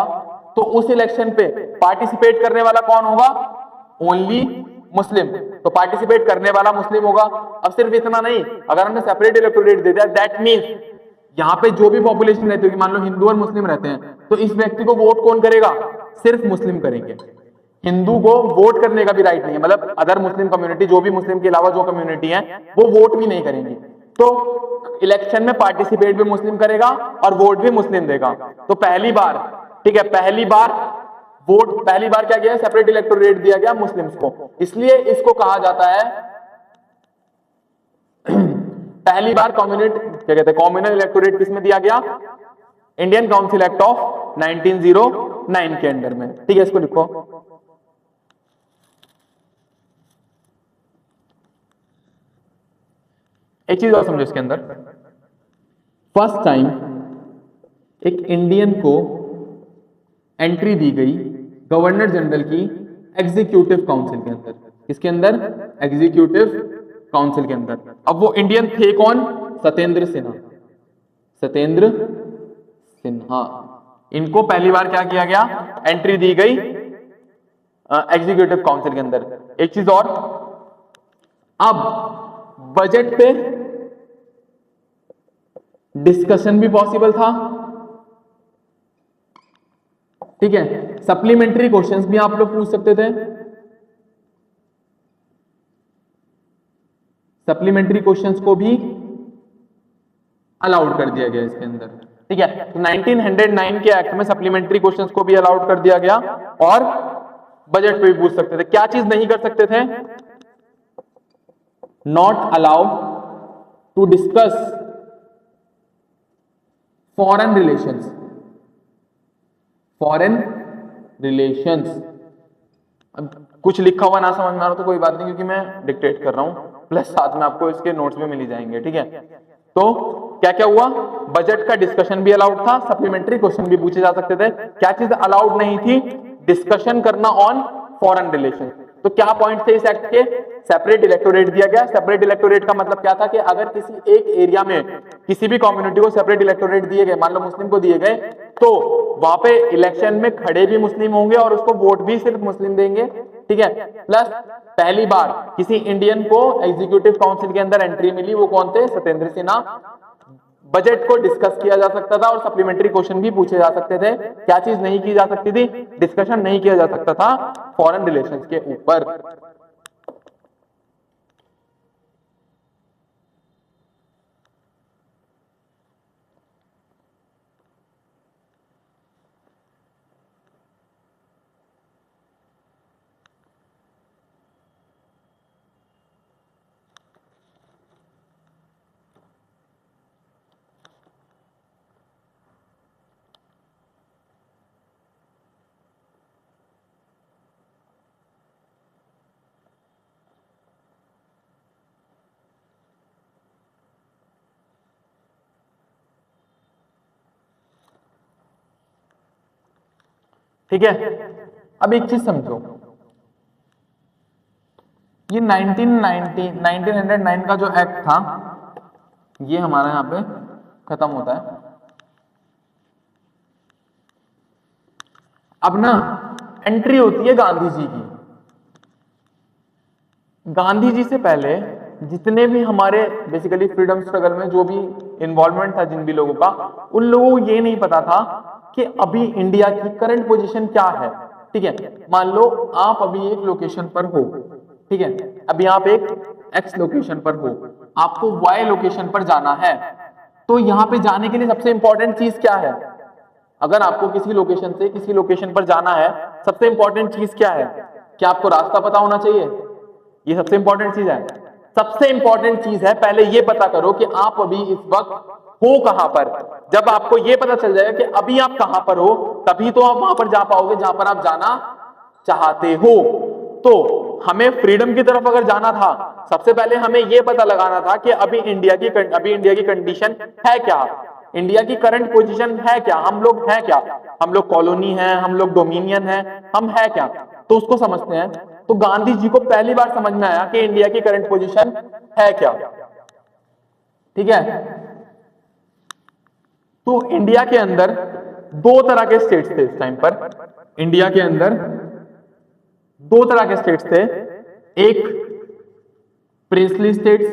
तो उस इलेक्शन पे पार्टिसिपेट करने वाला कौन होगा, ओनली मुस्लिम। तो पार्टिसिपेट करने वाला मुस्लिम होगा। अब सिर्फ इतना नहीं, अगर हमने सेपरेट इलेक्टोरेट दे दिया, दैट मींस यहाँ पे जो भी पॉपुलेशन रहती होगी, मान लो हिंदू और मुस्लिम रहते हैं, तो इस व्यक्ति को वोट कौन करेगा, सिर्फ मुस्लिम करेंगे। हिंदू को वोट करने का भी राइट नहीं है, मतलब अदर मुस्लिम कम्युनिटी, जो भी मुस्लिम के अलावा जो कम्युनिटी है वो वोट भी नहीं करेंगी। तो इलेक्शन में पार्टिसिपेट भी मुस्लिम करेगा और वोट भी मुस्लिम देगा। तो पहली बार, ठीक है, पहली बार क्या गया, सेपरेट इलेक्टोरेट दिया गया मुस्लिम्स को, इसलिए इसको कहा जाता है पहली बार कम्युनल इलेक्टोरेट किसमें दिया गया, इंडियन काउंसिल एक्ट ऑफ 1909 के अंडर में। ठीक है, इसको लिखो। एक चीज और समझो इसके अंदर, फर्स्ट टाइम एक इंडियन को एंट्री दी गई गवर्नर जनरल की एग्जीक्यूटिव काउंसिल के अंदर। किसके अंदर? एग्जीक्यूटिव काउंसिल के अंदर। अब वो इंडियन थे कौन? सत्येंद्र सिन्हा। सत्येंद्र सिन्हा, इनको पहली बार क्या किया गया, एंट्री दी गई एग्जीक्यूटिव काउंसिल के अंदर। एक चीज और, अब बजट पे डिस्कशन भी पॉसिबल था, ठीक है, सप्लीमेंट्री क्वेश्चंस भी आप लोग पूछ सकते थे, सप्लीमेंट्री क्वेश्चंस को भी अलाउड कर दिया गया इसके अंदर। ठीक है, तो 1909 के एक्ट में सप्लीमेंट्री क्वेश्चंस को भी अलाउड कर दिया गया और बजट पे भी पूछ सकते थे। क्या चीज नहीं कर सकते थे? Not allowed to discuss foreign relations. Foreign relations, अब कुछ लिखा हुआ ना समझ में आ रहा तो कोई बात नहीं, क्योंकि मैं डिक्टेट कर रहा हूं, प्लस साथ में आपको इसके नोट्स भी मिल जाएंगे। ठीक है, तो क्या क्या हुआ, बजट का डिस्कशन भी अलाउड था, सप्लीमेंट्री क्वेश्चन भी पूछे जा सकते थे। क्या चीज अलाउड नहीं थी? डिस्कशन करना ऑन फॉरेन रिलेशन। तो क्या पॉइंट थे इस एक्ट के? सेपरेट इलेक्टोरेट दिया गया। सेपरेट इलेक्टोरेट का मतलब क्या था कि अगर किसी एक एरिया में किसी भी कम्युनिटी को सेपरेट इलेक्टोरेट दिए गए, मान लो मुस्लिम को दिए गए, तो वहां पे इलेक्शन में खड़े भी मुस्लिम होंगे और उसको वोट भी सिर्फ मुस्लिम देंगे। ठीक है, प्लस पहली बार किसी इंडियन को एग्जीक्यूटिव काउंसिल के अंदर एंट्री मिली, वो कौन थे? सत्येंद्र सिन्हा। बजट को डिस्कस किया जा सकता था और सप्लीमेंट्री क्वेश्चन भी पूछे जा सकते थे। क्या चीज नहीं की जा सकती थी? डिस्कशन नहीं किया जा सकता था फॉरेन रिलेशंस के ऊपर। ठीक है, अब एक चीज समझो, ये 1909 का जो एक्ट था, ये हमारा यहां पे खत्म होता है। अब ना एंट्री होती है गांधी जी की। गांधी जी से पहले जितने भी हमारे बेसिकली फ्रीडम स्ट्रगल में जो भी इन्वॉल्वमेंट था जिन भी लोगों का, उन लोगों को ये नहीं पता था कि अभी इंडिया की करंट पोजीशन क्या है। ठीक है, मान लो आप अभी एक लोकेशन पर हो, ठीक है, अभी आप एक एक्स लोकेशन पर हो, आपको वाई लोकेशन पर जाना है, तो यहां पे जाने के लिए सबसे इंपॉर्टेंट चीज क्या है? अगर आपको किसी लोकेशन से किसी लोकेशन पर जाना है, सबसे इंपॉर्टेंट चीज क्या है? क्या आपको रास्ता पता होना चाहिए? ये सबसे इंपॉर्टेंट चीज है। सबसे इंपॉर्टेंट चीज है, पहले ये पता करो कि आप अभी इस वक्त हो कहां पर। जब आपको ये पता चल जाएगा कि अभी आप कहां पर हो, तभी तो आप वहां पर जा पाओगे जहां पर आप जाना चाहते हो। तो हमें फ्रीडम की तरफ अगर जाना था, सबसे पहले हमें यह पता लगाना था कि अभी इंडिया की कंडीशन है क्या, इंडिया की करंट पोजीशन है क्या, हम लोग हैं क्या, हम लोग कॉलोनी हैं, हम लोग डोमिनियन हैं, हम है क्या, तो उसको समझते हैं। तो गांधी जी को पहली बार समझ में आया कि इंडिया की करंट पोजीशन है क्या। ठीक है, तो इंडिया के अंदर दो तरह के स्टेट्स थे इस टाइम पर। इंडिया के अंदर दो तरह के स्टेट्स थे, एक प्रिंसली स्टेट्स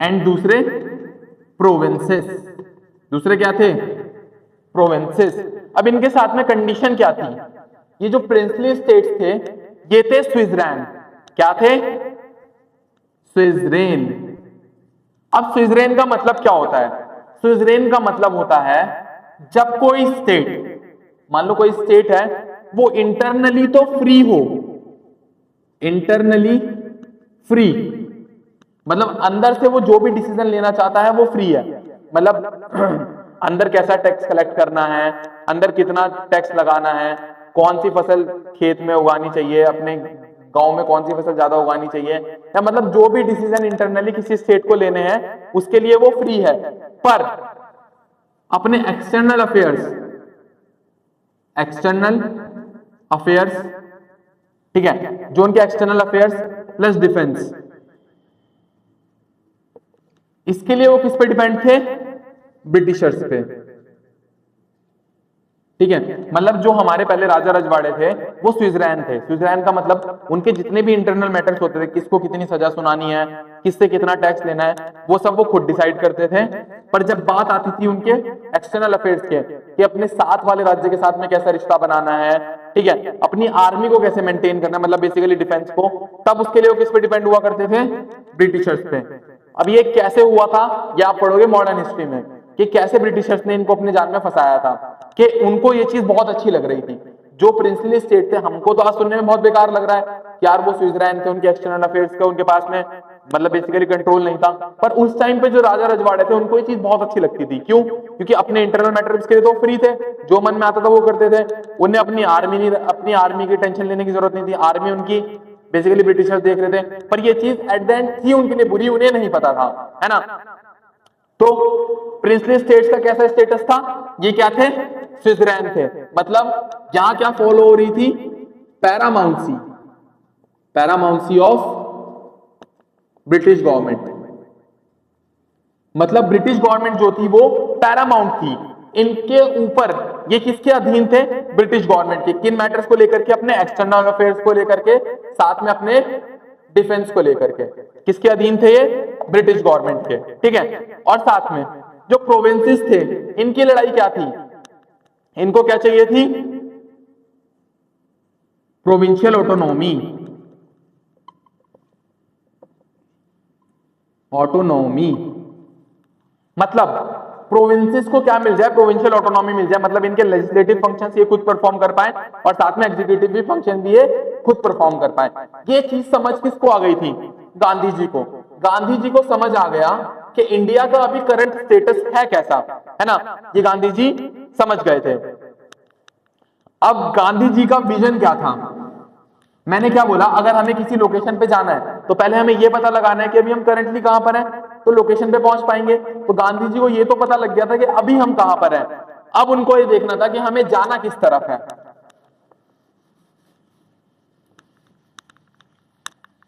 एंड दूसरे प्रोविंसेस। दूसरे क्या थे? प्रोविंसेस। अब इनके साथ में कंडीशन क्या थी? ये जो प्रिंसली स्टेट्स थे, ये थे स्विट्जरलैंड। क्या थे? स्विज़रेन। अब स्विज़रेन का मतलब क्या होता है? स्विज़रेन का मतलब होता है जब कोई स्टेट, मान लो कोई स्टेट है, वो इंटरनली तो फ्री हो, इंटरनली फ्री मतलब अंदर से वो जो भी डिसीजन लेना चाहता है वो फ्री है, मतलब अंदर कैसा टैक्स कलेक्ट करना है, अंदर कितना टैक्स लगाना है, कौन सी फसल खेत में उगानी चाहिए, अपने गांव में कौन सी फसल ज्यादा उगानी चाहिए, या मतलब जो भी डिसीजन इंटरनली किसी स्टेट को लेने हैं उसके लिए वो फ्री है। पर अपने एक्सटर्नल अफेयर्स, ठीक है, जो उनके एक्सटर्नल अफेयर्स प्लस डिफेंस, इसके लिए वो किस पे डिपेंड थे? ब्रिटिशर्स पे। ठीक है, मतलब जो हमारे पहले राजा रजवाड़े थे वो स्विट्जरलैंड थे। स्विट्जरलैंड का मतलब उनके जितने भी इंटरनल मैटर्स होते थे, किसको कितनी सजा सुनानी है, किससे कितना टैक्स लेना है, वो सब वो खुद डिसाइड करते थे। पर जब बात आती थी उनके एक्सटर्नल अफेयर्स के, कि अपने साथ वाले राज्य के साथ में कैसा रिश्ता बनाना है, ठीक है, अपनी आर्मी को कैसे मेंटेन करना है, मतलब बेसिकली डिफेंस को, तब उसके लिए वो किस पे डिपेंड हुआ करते थे? ब्रिटिशर्स पे। अब ये कैसे हुआ था, ये आप पढ़ोगे मॉडर्न हिस्ट्री में, कि कैसे ब्रिटिशर्स ने इनको अपने जाल में फंसाया था, कि उनको ये चीज बहुत अच्छी लग रही थी। जो प्रिंसली स्टेट थे, हमको तो आज सुनने में बहुत बेकार लग रहा है कि यार वो स्विट्जरलैंड थे, उनके एक्सटर्नल अफेयर्स का उनके पास में मतलब बेसिकली कंट्रोल नहीं था, पर उस टाइम पे जो राजा रजवाड़े थे उनको ये चीज बहुत अच्छी लगती थी। क्यों? क्योंकि अपने इंटरनल मैटर्स के लिए तो फ्री थे, जो मन में आता था वो करते थे, उन्हें अपनी आर्मी की टेंशन लेने की जरूरत नहीं थी, आर्मी उनकी बेसिकली ब्रिटिशर्स देख रहे थे। पर ये चीज एट द एंड थी उनके लिए बुरी, उन्हें नहीं पता था, है ना। तो प्रिंसली स्टेट्स का कैसा स्टेटस था? ये क्या थे? स्विट्जरलैंड थे। मतलब यहां क्या फॉलो हो रही थी? Paramountcy of British government. मतलब ब्रिटिश गवर्नमेंट जो थी वो पैरामाउंट थी, इनके ऊपर। ये किसके अधीन थे? ब्रिटिश गवर्नमेंट के। किन मैटर्स को लेकर के? अपने एक्सटर्नल अफेयर्स को लेकर के, साथ में अपने डिफेंस को लेकर के। किसके अधीन थे ये? ब्रिटिश गवर्नमेंट के, ठीक है। और साथ में जो प्रोविंसेस थे, इनकी लड़ाई क्या थी? इनको क्या चाहिए थी? Provincial autonomy. मतलब प्रोविंसेस को क्या मिल जाए? प्रोविंशियल ऑटोनॉमी मिल जाए, मतलब इनके लेजिस्लेटिव फंक्शंस ये खुद परफॉर्म कर पाए और साथ में एग्जीक्यूटिव भी फंक्शन भी ये खुद परफॉर्म कर पाए। ये चीज समझ किसको आ गई थी? गांधी जी को। गांधी जी को समझ आ गया कि इंडिया का अभी करंट स्टेटस है कैसा, है ना, ये गांधी जी समझ गए थे। अब गांधी जी का विजन क्या था? मैंने क्या बोला, अगर हमें किसी लोकेशन पे जाना है तो पहले हमें यह पता लगाना है कि अभी हम करंटली कहां पर हैं, तो लोकेशन पे पहुंच पाएंगे। तो गांधी जी को यह तो पता लग गया था कि अभी हम कहां पर हैं, अब उनको यह देखना था कि हमें जाना किस तरफ है।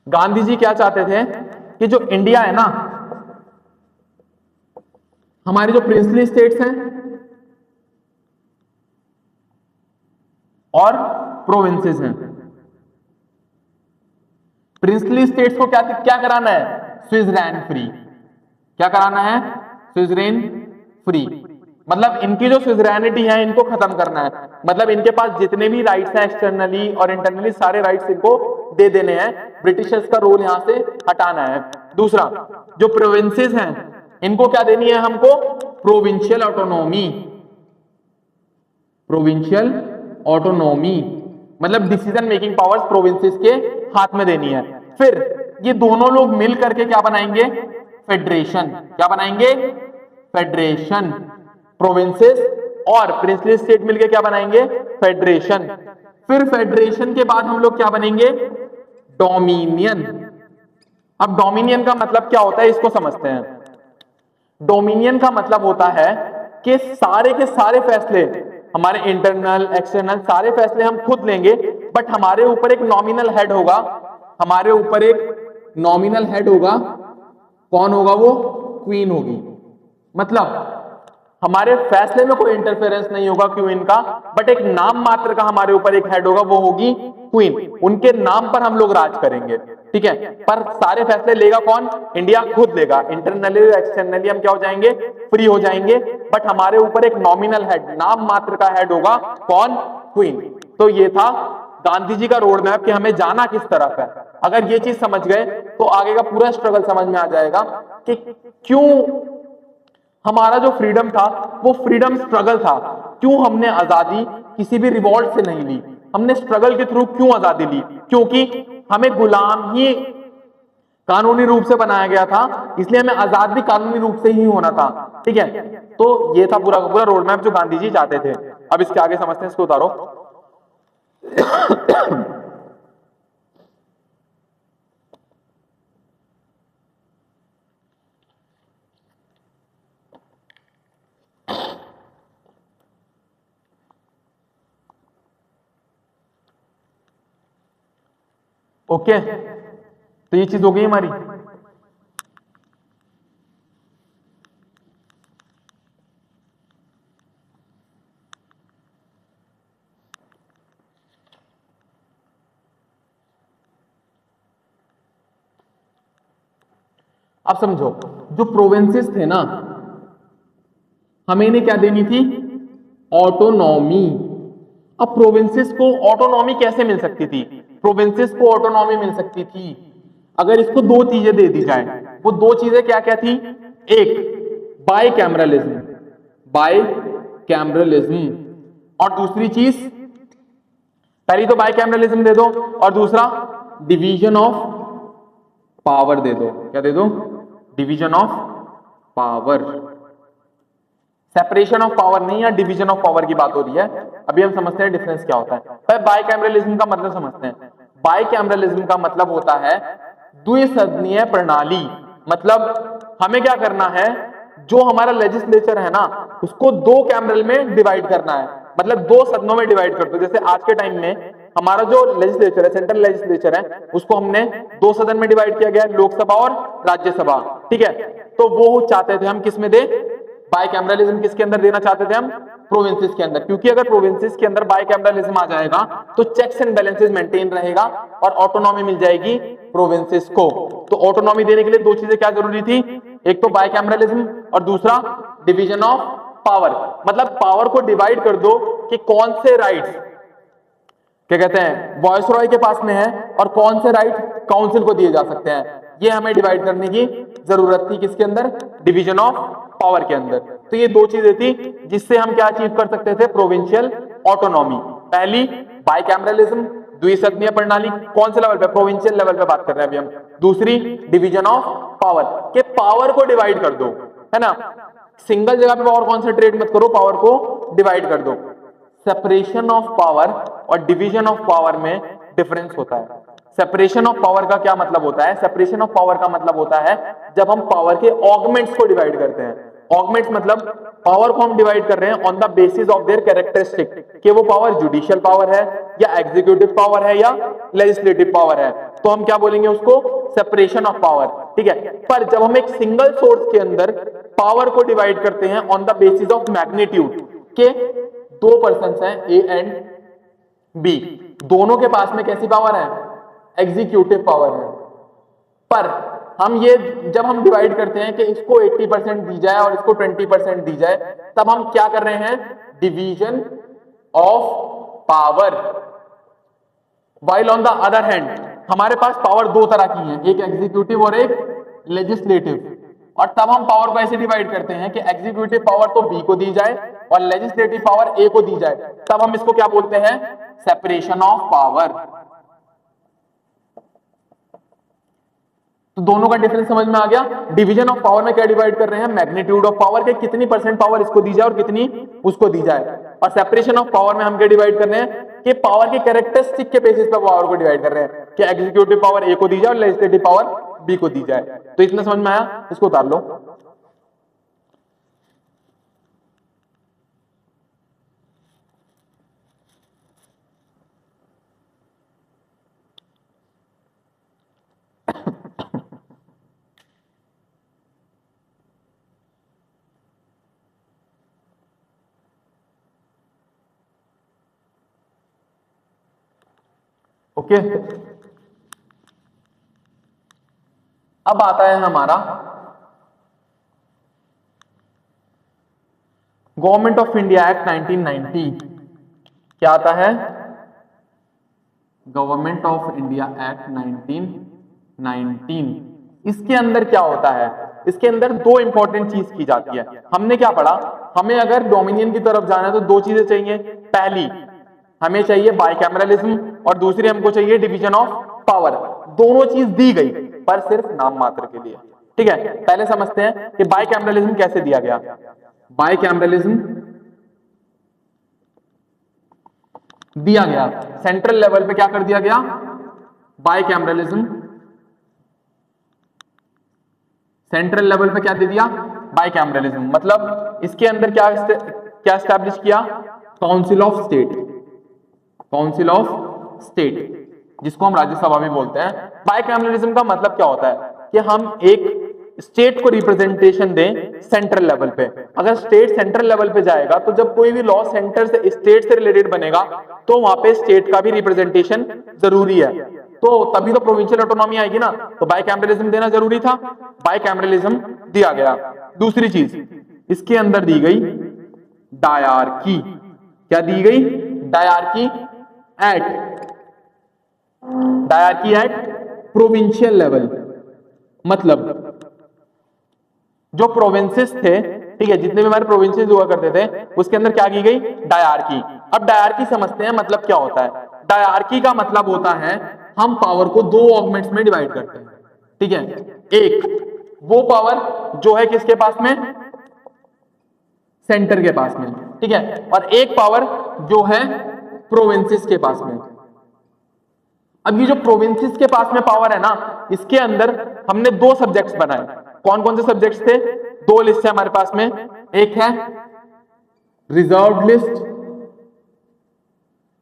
गांधी जी क्या चाहते थे कि जो इंडिया है ना, हमारे जो प्रिंसली स्टेट्स हैं और प्रोविंसेस हैं, प्रिंसली स्टेट्स को क्या क्या कराना है? Switzerland free. क्या कराना है? Switzerland free. मतलब इनकी जो स्विट्जरलैंडिटी है इनको खत्म करना है, मतलब इनके पास जितने भी राइट्स हैं एक्सटर्नली और इंटरनली, सारे राइट्स इनको दे देने हैं। ब्रिटिशर्स का रोल यहां से हटाना है। दूसरा, जो प्रोविंसेस हैं इनको क्या देनी है हमको? Provincial autonomy. प्रोविंशियल ऑटोनॉमी मतलब डिसीजन मेकिंग पावर्स प्रोविंसेस के हाथ में देनी है। फिर ये दोनों लोग मिल करके क्या बनाएंगे? फेडरेशन। क्या बनाएंगे? फेडरेशन। प्रोविंसेस और प्रिंसली स्टेट मिलकर क्या बनाएंगे? फेडरेशन। फिर फेडरेशन के बाद हम लोग क्या बनेंगे? डोमिनियन। अब डोमिनियन का मतलब क्या होता है इसको समझते हैं। डोमिनियन का मतलब होता है कि सारे के सारे फैसले, हमारे इंटरनल एक्सटर्नल सारे फैसले हम खुद लेंगे, बट हमारे ऊपर एक नॉमिनल हेड होगा। हमारे ऊपर एक नॉमिनल हेड होगा। कौन होगा वो? क्वीन होगी। मतलब हमारे फैसले में कोई इंटरफेरेंस नहीं होगा क्वीन का, बट एक नाम मात्र का हमारे ऊपर एक हेड होगा, वो होगी क्वीन। उनके नाम पर हम लोग राज करेंगे, ठीक है। पर सारे फैसले लेगा कौन? इंडिया खुद लेगा। इंटरनली एक्सटर्नली हम क्या हो जाएंगे? फ्री हो जाएंगे, बट हमारे ऊपर एक नॉमिनल हेड, नाम मात्र का हेड होगा। कौन? क्वीन। तो ये था गांधी जी का रोड मैप कि हमें जाना किस तरफ है। अगर ये चीज समझ गए तो आगे का पूरा स्ट्रगल समझ में आ जाएगा कि क्यों हमारा जो फ्रीडम था वो फ्रीडम स्ट्रगल था, क्यों हमने आजादी किसी भी रिवॉल्ट से नहीं ली, हमने स्ट्रगल के थ्रू क्यों आजादी ली, क्योंकि हमें गुलाम ही कानूनी रूप से बनाया गया था, इसलिए हमें आजाद भी कानूनी रूप से ही होना था। ठीक है, तो ये था पूरा पूरा रोड मैप जो गांधी जी चाहते थे। अब इसके आगे समझते हैं, इसको उतारो। ओके, तो ये चीज हो गई हमारी। अब समझो, जो प्रोविंसेस थे ना, हमें इन्हें क्या देनी थी? ऑटोनॉमी। अब प्रोविंसेस को ऑटोनॉमी कैसे मिल सकती थी? प्रोविंसेस को ऑटोनॉमी मिल सकती थी अगर इसको दो चीजें दे दी जाए। वो दो चीजें क्या क्या थी? एक बाय कैमरलिज्म, बाय कैमरलिज्म, और दूसरी चीज, पहली तो बाय कैमरलिज्म दे दो, और दूसरा डिवीजन ऑफ पावर दे दो। क्या दे दो? Division of power. Separation of power नहीं, या डिवीजन ऑफ पावर की बात हो रही है। अभी हम समझते हैं डिफरेंस क्या होता है। भाई बाइकैमरलिज्म का मतलब समझते हैं। बाइकैमरलिज्म का मतलब होता है द्विसदनीय प्रणाली। मतलब हमें क्या करना है, जो हमारा लेजिस्लेचर है ना, उसको दो कैमरल में डिवाइड करना है, मतलब दो सदनों में डिवाइड कर दो। जैसे आज के टाइम में हमारा जो लेजिस्लेचर है, सेंट्रल लेजिस्लेचर है, उसको हमने दो सदन में डिवाइड किया गया है, लोकसभा और राज्यसभा। ठीक है, तो वो चाहते थे हम किस में दे? बाइकैमरलिज्म किसके अंदर देना चाहते थे हम? प्रोविंसेस के अंदर। क्योंकि अगर प्रोविंसेस के अंदर बाइकैमरलिज्म आ जाएगा तो चेक्स एंड बैलेंसेस मेंटेन रहेगा और ऑटोनॉमी मिल जाएगी प्रोविंसेस को। तो ऑटोनॉमी देने के लिए दो चीजें क्या जरूरी थी? एक तो बाइकैमरलिज्म और दूसरा डिवीजन ऑफ पावर। मतलब पावर को डिवाइड कर दो कि कौन से राइट्स क्या कहते हैं वॉइस रॉय के पास में है और कौन से राइट काउंसिल को दिए जा सकते हैं। ये हमें डिवाइड करने की जरूरत थी किसके अंदर? डिवीजन ऑफ पावर के अंदर। तो ये दो चीजें थी जिससे हम क्या अचीव कर सकते थे? Provincial autonomy. पहली बाइकैमरलिज्म, द्विसदनीय प्रणाली, कौन से लेवल पे? प्रोविंशियल लेवल पे बात कर रहे हैं अभी हम। दूसरी डिवीजन ऑफ पावर, के पावर को डिवाइड कर दो, है ना, सिंगल जगह पे पावर कॉन्सेंट्रेट मत करो, पावर को डिवाइड कर दो। सेपरेशन ऑफ पावर और डिवीजन ऑफ पावर में डिफरेंस होता है। सेपरेशन ऑफ पावर का क्या मतलब होता है? सेपरेशन ऑफ पावर का मतलब होता है जब हम पावर के ऑगमेंट्स को डिवाइड करते हैं। ऑगमेंट्स मतलब पावर को हम डिवाइड कर रहे हैं on the basis of their characteristic, कि वो पावर जुडिशियल पावर है या एग्जीक्यूटिव पावर है या लेजिस्लेटिव पावर है, तो हम क्या बोलेंगे उसको? Separation of power. ठीक है, पर जब हम एक सिंगल सोर्स के अंदर पावर को डिवाइड करते हैं on the basis of magnitude, के दो पर्सन्स हैं ए एंड बी, दोनों के पास में कैसी पावर है? एग्जीक्यूटिव पावर है। पर हम ये जब हम डिवाइड करते हैं कि इसको 80% दी जाए और इसको 20% दी जाए, तब हम क्या कर रहे हैं? Division of power. While on the other hand हमारे पास पावर दो तरह की है, एक एग्जीक्यूटिव और एक लेजिस्लेटिव। और तब हम पावर को ऐसे डिवाइड करते हैं कि एग्जीक्यूटिव पावर तो बी को दी जाए और लेजिस्लेटिव पावर ए को दी जाए, तब हम इसको क्या बोलते हैं? Separation of power. तो दोनों का डिफरेंस समझ में आ गया। डिवीजन ऑफ पावर में क्या डिवाइड कर रहे हैं? मैग्नीट्यूड ऑफ पावर के कितनी परसेंट पावर इसको दी जाए और कितनी उसको दी जाए। और सेपरेशन ऑफ पावर में हम क्या डिवाइड कर रहे हैं? कि पावर के कैरेक्टरिस्टिक के बेसिस पर पावर को डिवाइड कर रहे हैं कि एग्जीक्यूटिव पावर ए को दी जाए और लेजिस्लेटिव पावर बी को दी जाए। तो इतना समझ में आया? इसको उतार लो। ओके, अब आता है हमारा गवर्नमेंट ऑफ इंडिया एक्ट 1990। क्या आता है? गवर्नमेंट ऑफ इंडिया एक्ट 1919, इसके अंदर क्या होता है, इसके अंदर दो इंपॉर्टेंट चीज की जाती है। हमने क्या पढ़ा, हमें अगर डोमिनियन की तरफ जाना है तो दो चीजें चाहिए। पहली हमें चाहिए बाइकैमरलिज्म और दूसरी हमको चाहिए डिवीजन ऑफ पावर। दोनों चीज दी गई पर सिर्फ नाम मात्र के लिए। ठीक है, पहले समझते हैं कि बाइकैमरलिज्म कैसे दिया गया। बाइकैमरलिज्म दिया गया सेंट्रल लेवल पे, क्या कर दिया गया, बाइकैमरलिज्म सेंट्रल लेवल पे क्या दे दिया, बाइकैमरलिज्म। मतलब इसके अंदर क्या क्या एस्टैब्लिश किया, council of state, council of state जिसको हम राज्यसभा भी बोलते हैं। बाइकैमरलिज्म का मतलब क्या होता है कि हम एक स्टेट को रिप्रेजेंटेशन दें सेंट्रल लेवल पे। अगर स्टेट सेंट्रल लेवल पे जाएगा तो जब कोई भी लॉ सेंटर से स्टेट से रिलेटेड बनेगा तो वहां पे स्टेट का भी रिप्रेजेंटेशन जरूरी है, तो तभी तो प्रोविंशियल ऑटोनॉमी आएगी ना। तो बाइकैमरलिज्म देना जरूरी था, बाइकैमरलिज्म दिया गया। दूसरी चीज इसके अंदर दी गई डायरकी, क्या दी गई, dyarchy at, dyarchy at provincial level. मतलब जो प्रोविंसेस थे, ठीक है, जितने भी हमारे प्रोविंसेस हुआ करते थे उसके अंदर क्या की गई, डायरकी। अब डायरकी समझते हैं मतलब क्या होता है। डायरकी का मतलब होता है हम पावर को दो ऑगमेंट्स में डिवाइड करते हैं। ठीक है, एक वो पावर जो है किसके पास में, सेंटर के पास में, ठीक है, और एक पावर जो है प्रोविंसेस के पास में। अब ये जो प्रोविंसेस के पास में पावर है ना, इसके अंदर हमने दो सब्जेक्ट्स बनाए। कौन कौन से सब्जेक्ट्स थे, दो लिस्ट है हमारे पास में, एक है रिजर्व लिस्ट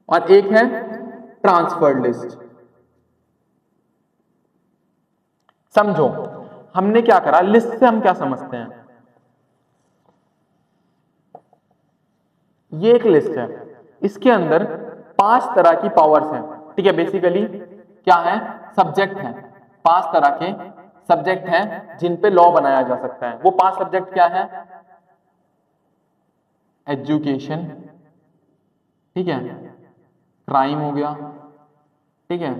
और एक है ट्रांसफर्ड लिस्ट। समझो हमने क्या करा, लिस्ट से हम क्या समझते हैं, ये एक लिस्ट है, इसके अंदर 5 तरह की पावर्स हैं। ठीक है, बेसिकली क्या है, सब्जेक्ट हैं, 5 तरह के सब्जेक्ट हैं जिन पे लॉ बनाया जा सकता है। वो 5 सब्जेक्ट क्या है, एजुकेशन, ठीक है, क्राइम हो गया, ठीक है,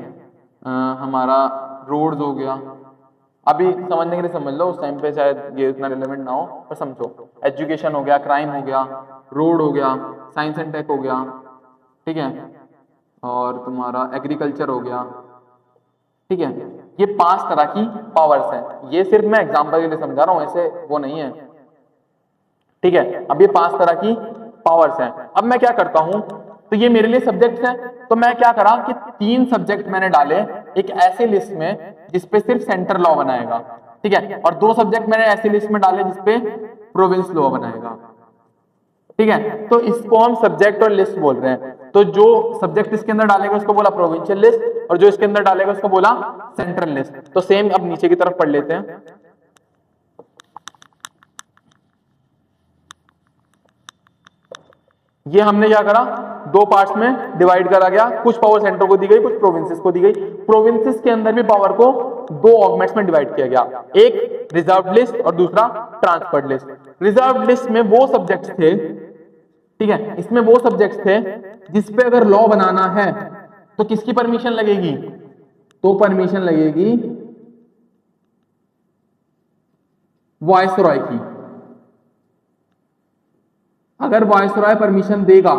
हमारा रोड्स हो गया। अभी समझने के लिए समझ लो, उस टाइम पे शायद ये उतना रिलेवेंट ना हो, पर समझो एजुकेशन हो गया, क्राइम हो गया, रोड हो गया, साइंस एंड टेक हो गया, ठीक है, और तुम्हारा एग्रीकल्चर हो गया। ठीक है, ये 5 तरह की पावर्स हैं। ये सिर्फ मैं एग्जांपल के लिए समझा रहा हूं, ऐसे वो नहीं है। ठीक है, अब ये 5 तरह की पावर्स हैं। अब मैं क्या करता हूं, तो ये मेरे लिए सब्जेक्ट्स हैं, तो मैं क्या करा कि 3 सब्जेक्ट मैंने डाले एक ऐसे लिस्ट में जिसपे सिर्फ सेंटर लॉ बनाएगा। ठीक है, और 2 सब्जेक्ट मैंने ऐसी लिस्ट में डाले जिसपे प्रोविंस लॉ बनाएगा। ठीक है, तो इसको हम सब्जेक्ट और लिस्ट बोल रहे हैं। तो जो सब्जेक्ट इसके अंदर डालेगा उसको बोला प्रोविंशियल लिस्ट, और जो इसके अंदर डालेगा उसको बोला सेंट्रल लिस्ट। तो सेम अब नीचे की तरफ पढ़ लेते हैं। ये हमने क्या करा, 2 पार्ट्स में डिवाइड करा गया, कुछ पावर सेंटर को दी गई, कुछ प्रोविंसेस को दी गई। प्रोविंसेस के अंदर भी पावर को 2 ऑगमेंट्स में डिवाइड किया गया, एक रिजर्व लिस्ट और दूसरा ट्रांसफर्ड लिस्ट। रिजर्व लिस्ट में वो सब्जेक्ट्स थे, ठीक है, इसमें वो सब्जेक्ट्स थे जिसपे अगर लॉ बनाना है तो किसकी परमिशन लगेगी, तो परमिशन लगेगी वायसरॉय की। अगर वायसरॉय परमिशन देगा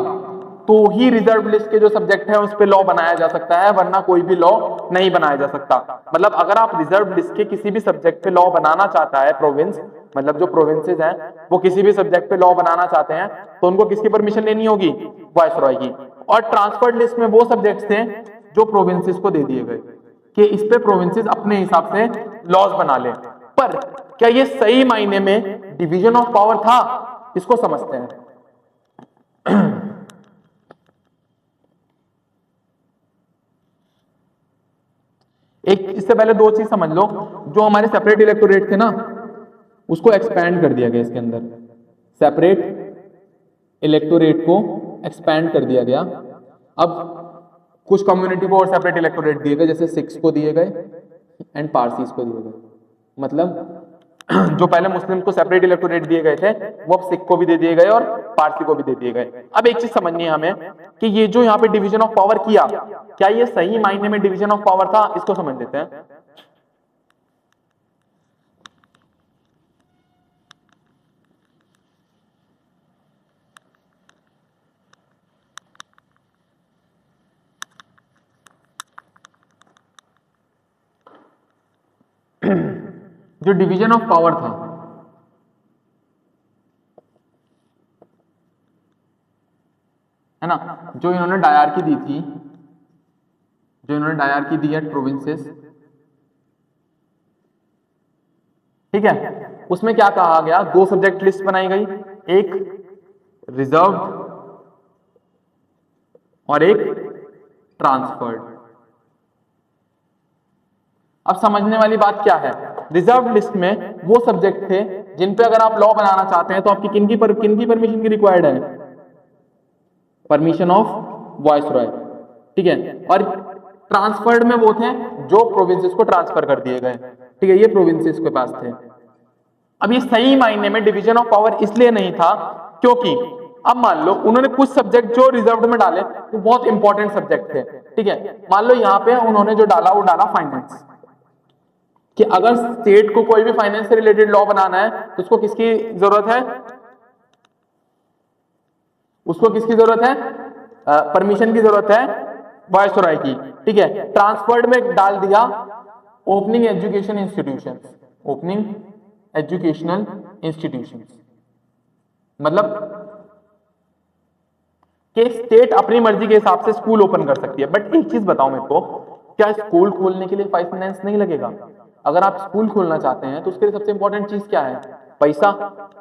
तो ही रिजर्व लिस्ट के जो सब्जेक्ट है उस पे लॉ बनाया जा सकता है, वरना कोई भी लॉ नहीं बनाया जा सकता। मतलब अगर आप रिजर्व लिस्ट के किसी भी सब्जेक्ट पे लॉ बनाना चाहता है प्रोविंस, मतलब जो प्रोविंसेस हैं वो किसी भी सब्जेक्ट पे लॉ बनाना चाहते हैं तो उनको किसकी परमिशन लेनी होगी, वायसरॉय की। और ट्रांसफर्ड लिस्ट में वो सब्जेक्ट्स थे जो प्रोविंसेस को दे दिए गए कि इस पे प्रोविंसेस अपने हिसाब से लॉज बना ले। पर क्या ये सही मायने में डिवीजन ऑफ पावर था, इसको समझते हैं। एक इससे पहले 2 चीज समझ लो, जो हमारे सेपरेट इलेक्टोरेट थे ना उसको एक्सपैंड कर दिया गया, इसके अंदर सेपरेट इलेक्टोरेट को एक्सपैंड कर दिया गया। अब कुछ कम्युनिटी को और सेपरेट इलेक्टोरेट दिए गए, जैसे सिख्स को दिए गए एंड पारसीज को दिए गए। मतलब जो पहले मुस्लिम को सेपरेट इलेक्टोरेट दिए गए थे वो अब सिख को भी दे दिए गए और पारसी को भी दे दिए गए। अब एक चीज समझनी है हमें कि ये जो यहाँ पे डिवीजन ऑफ पावर किया, क्या ये सही मायने में डिवीजन ऑफ पावर था, इसको समझ लेते हैं। जो डिवीजन ऑफ पावर था, है ना, जो इन्होंने डायरकी दी थी, जो इन्होंने डायरकी दी है प्रोविंसेस, ठीक है, उसमें क्या कहा गया, दो सब्जेक्ट लिस्ट बनाई गई, एक रिजर्व और एक ट्रांसफर्ड। अब समझने वाली बात क्या है, रिजर्व लिस्ट में वो सब्जेक्ट थे जिन पे अगर आप लॉ बनाना चाहते हैं तो आपकी किनकी परमिशन की रिक्वायर्ड है, परमिशन ऑफ वायसरॉय, ठीक है। और ट्रांसफर्ड में वो थे जो प्रोविंसेस को ट्रांसफर कर दिए गए, ठीक है, ये प्रोविंसेस के पास थे। अब ये सही मायने में डिवीजन ऑफ पावर इसलिए नहीं था क्योंकि अब मान लो उन्होंने कुछ सब्जेक्ट जो रिजर्व में डाले वो बहुत इंपॉर्टेंट सब्जेक्ट थे, ठीक है। मान लो यहाँ पे उन्होंने जो डाला वो डाला फाइनेंस, कि अगर स्टेट को कोई भी फाइनेंस से रिलेटेड लॉ बनाना है तो उसको किसकी जरूरत है, उसको किसकी जरूरत है, परमिशन की जरूरत है, वायसरॉय की, ठीक है। ट्रांसफर्ड में डाल दिया opening education institutions, opening educational institutions, मतलब कि स्टेट अपनी मर्जी के हिसाब से स्कूल ओपन कर सकती है। बट एक चीज बताओ मेरे को, क्या स्कूल खोलने के लिए फाइनेंस नहीं लगेगा? अगर आप स्कूल खोलना चाहते हैं तो उसके लिए सबसे इंपॉर्टेंट चीज क्या है, पैसा।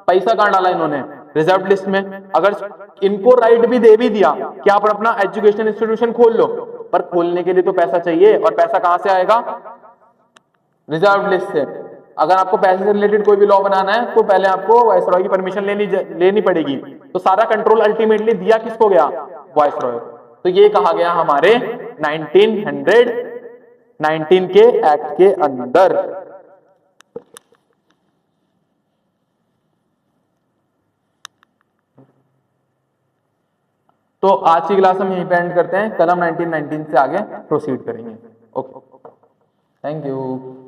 पैसा कहां डाला इन्होंने, रिजर्व लिस्ट में। अगर इनको राइट भी दे भी दिया कि आप अपना एजुकेशन इंस्टीट्यूशन खोल लो, पर खोलने के लिए तो पैसा चाहिए, और पैसा कहां से आएगा, रिजर्व लिस्ट से। अगर आपको पैसे से रिलेटेड कोई भी लॉ बनाना है तो पहले आपको वायसरॉय की परमिशन लेनी पड़ेगी। तो सारा कंट्रोल अल्टीमेटली दिया किसको गया, वायसरॉय। तो ये कहा गया हमारे 1919 के एक्ट के अंदर। तो आज की क्लास हम यहीं पे एंड करते हैं, कल हम 1919 से आगे प्रोसीड करेंगे। Okay, thank you.